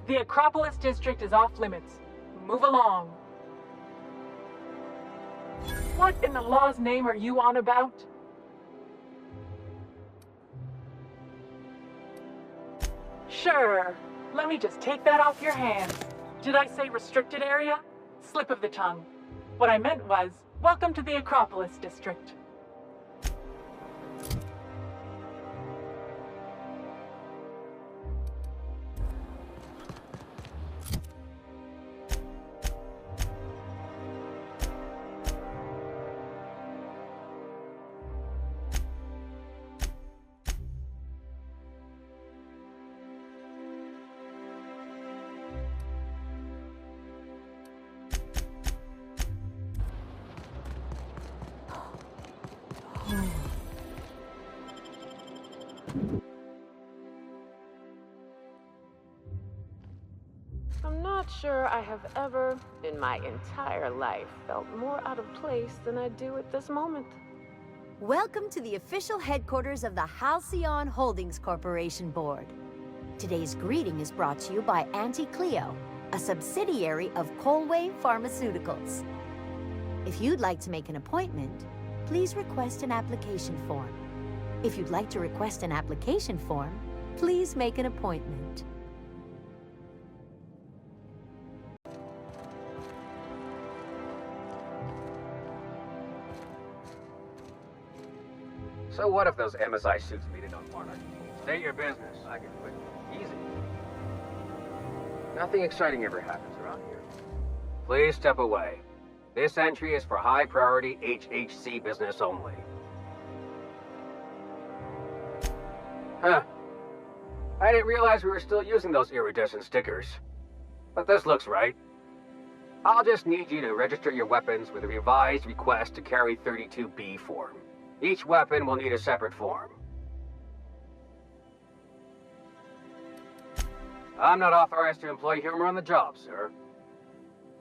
The Acropolis District is off limits. Move along. What in the law's name are you on about? Sure. Let me just take that off your hands. Did I say restricted area? Slip of the tongue. What I meant was, welcome to the Acropolis District. I'm not sure I have ever, in my entire life, felt more out of place than I do at this moment. Welcome to the official headquarters of the Halcyon Holdings Corporation Board. Today's greeting is brought to you by Auntie Cleo, a subsidiary of Colway Pharmaceuticals. If you'd like to make an appointment, please request an application form. If you'd like to request an application form, please make an appointment. So what if those MSI suits beat it on Monarch? State your business. I can quit. Easy. Nothing exciting ever happens around here. Please step away. This entry is for high-priority HHC business only. Huh. I didn't realize we were still using those iridescent stickers. But this looks right. I'll just need you to register your weapons with a revised request to carry 32B form. Each weapon will need a separate form. I'm not authorized to employ humor on the job, sir.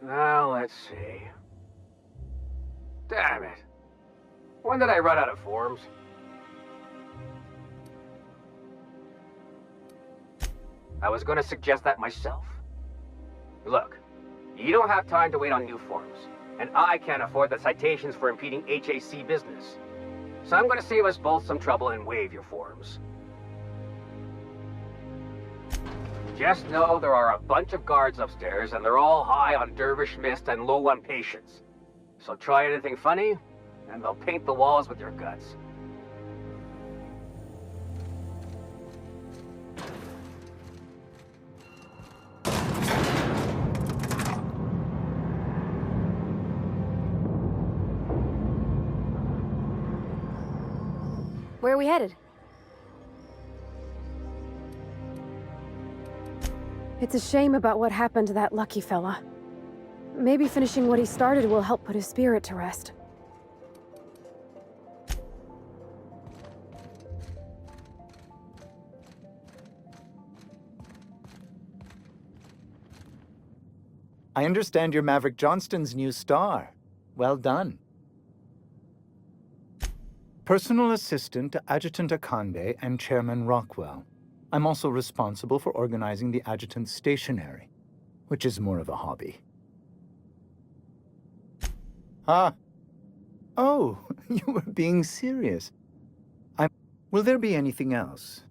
Now, let's see. Damn it. When did I run out of forms? I was going to suggest that myself. Look, you don't have time to wait on new forms, and I can't afford the citations for impeding HAC business. So I'm going to save us both some trouble and waive your forms. Just know there are a bunch of guards upstairs, and they're all high on Dervish Mist and low on patience. So try anything funny, and they'll paint the walls with your guts. Where are we headed? It's a shame about what happened to that lucky fella. Maybe finishing what he started will help put his spirit to rest. I understand you're Maverick Johnston's new star. Well done. Personal assistant to Adjutant Akande and Chairman Rockwell. I'm also responsible for organizing the adjutant's stationery, which is more of a hobby. Ah. Oh, you were being serious. Will there be anything else?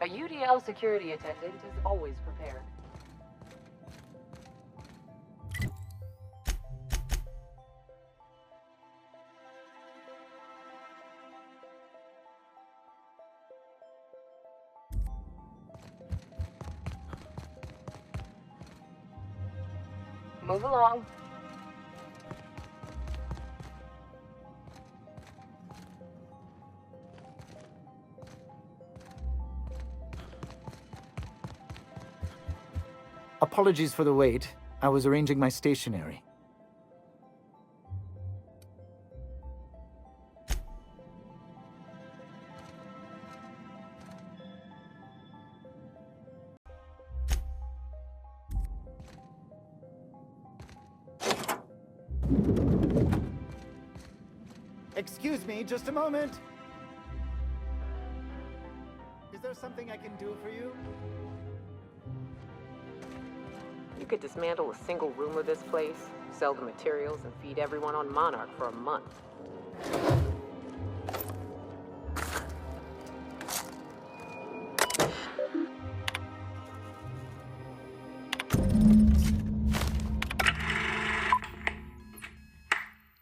A UDL security attendant is always prepared. Move along. Apologies for the wait. I was arranging my stationery. Excuse me, just a moment. Is there something I can do for you? You could dismantle a single room of this place, sell the materials, and feed everyone on Monarch for a month.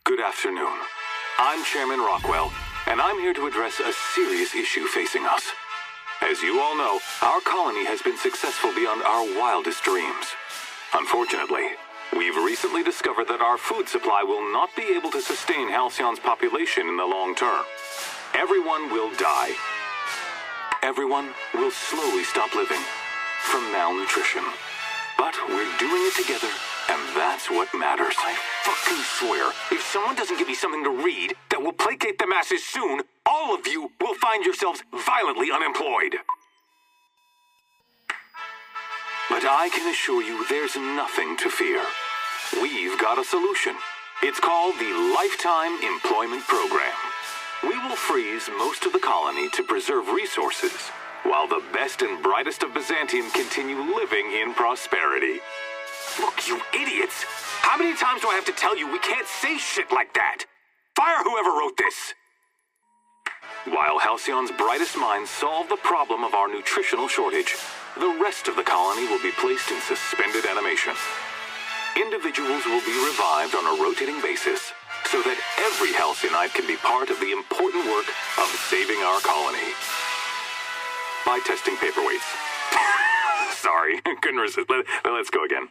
Good afternoon. I'm Chairman Rockwell, and I'm here to address a serious issue facing us. As you all know, our colony has been successful beyond our wildest dreams. Unfortunately, we've recently discovered that our food supply will not be able to sustain Halcyon's population in the long term. Everyone will die. Everyone will slowly stop living from malnutrition. But we're doing it together, and that's what matters. I fucking swear, if someone doesn't give me something to read that will placate the masses soon, all of you will find yourselves violently unemployed. But I can assure you there's nothing to fear. We've got a solution. It's called the Lifetime Employment Program. We will freeze most of the colony to preserve resources, while the best and brightest of Byzantium continue living in prosperity. Look, you idiots! How many times do I have to tell you we can't say shit like that? Fire whoever wrote this! While Halcyon's brightest minds solve the problem of our nutritional shortage, the rest of the colony will be placed in suspended animation. Individuals will be revived on a rotating basis so that every Halcyonite can be part of the important work of saving our colony. By testing paperweights. Sorry, couldn't resist. Let's go again.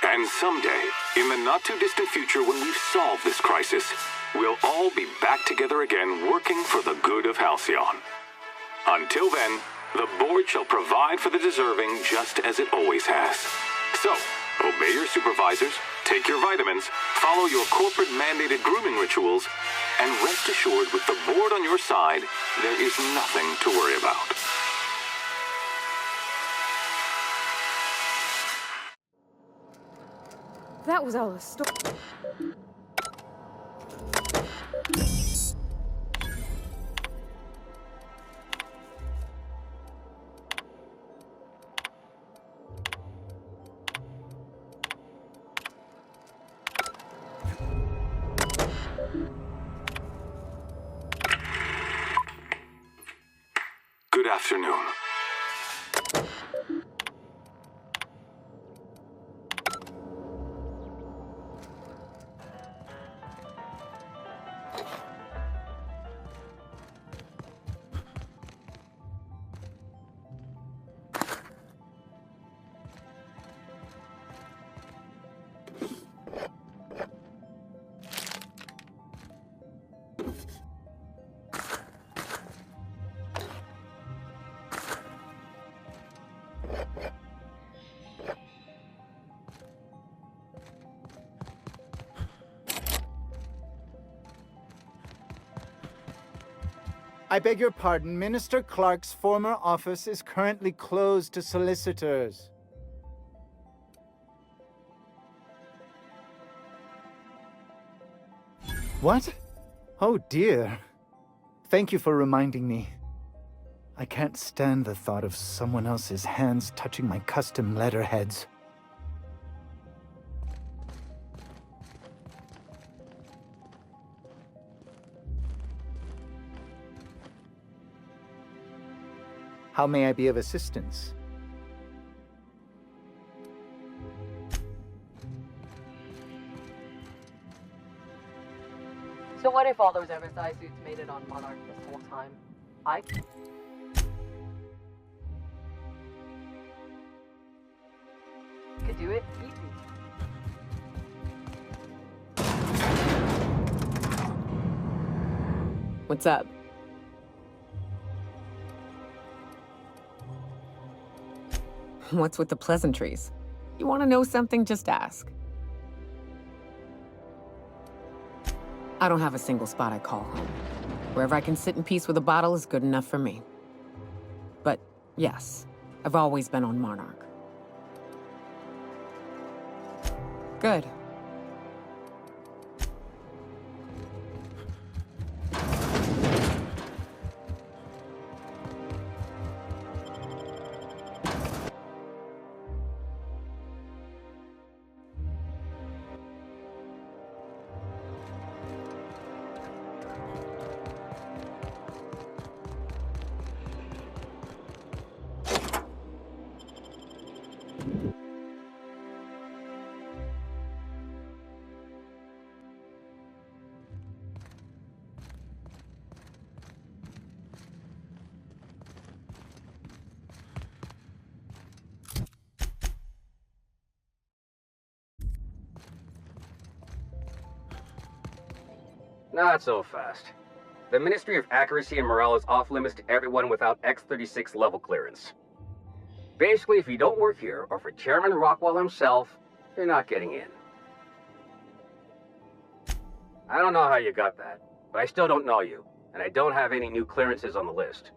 And someday, in the not-too-distant future when we've solved this crisis, we'll all be back together again working for the good of Halcyon. Until then, the board shall provide for the deserving just as it always has. So, obey your supervisors, take your vitamins, follow your corporate-mandated grooming rituals, and rest assured with the board on your side, there is nothing to worry about. That was all a story. Good afternoon. I beg your pardon. Minister Clark's former office is currently closed to solicitors. What? Oh dear. Thank you for reminding me. I can't stand the thought of someone else's hands touching my custom letterheads. How may I be of assistance? So what if all those MSI suits made it on Monarch this whole time? I could do it easy. What's up? What's with the pleasantries? You want to know something? Just ask. I don't have a single spot I call home. Wherever I can sit in peace with a bottle is good enough for me. But yes, I've always been on Monarch. Good. Not so fast. The Ministry of Accuracy and Morale is off limits to everyone without X-36 level clearance. Basically, if you don't work here, or for Chairman Rockwell himself, you're not getting in. I don't know how you got that, but I still don't know you, and I don't have any new clearances on the list.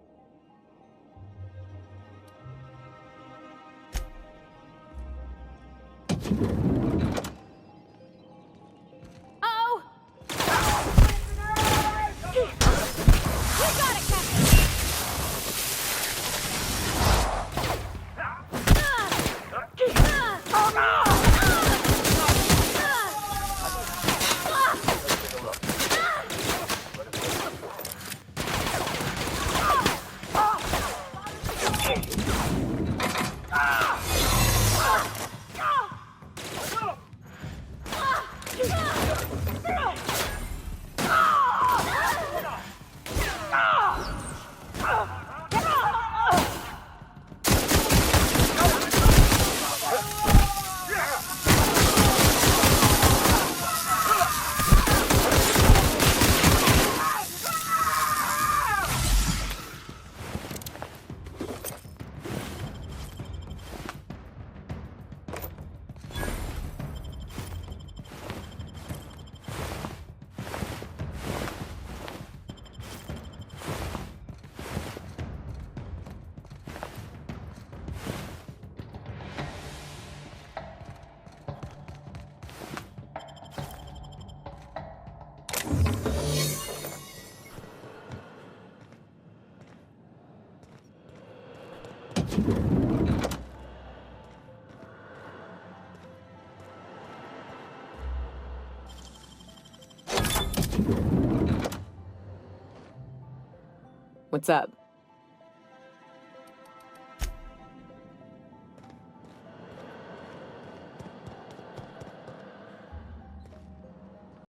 What's up?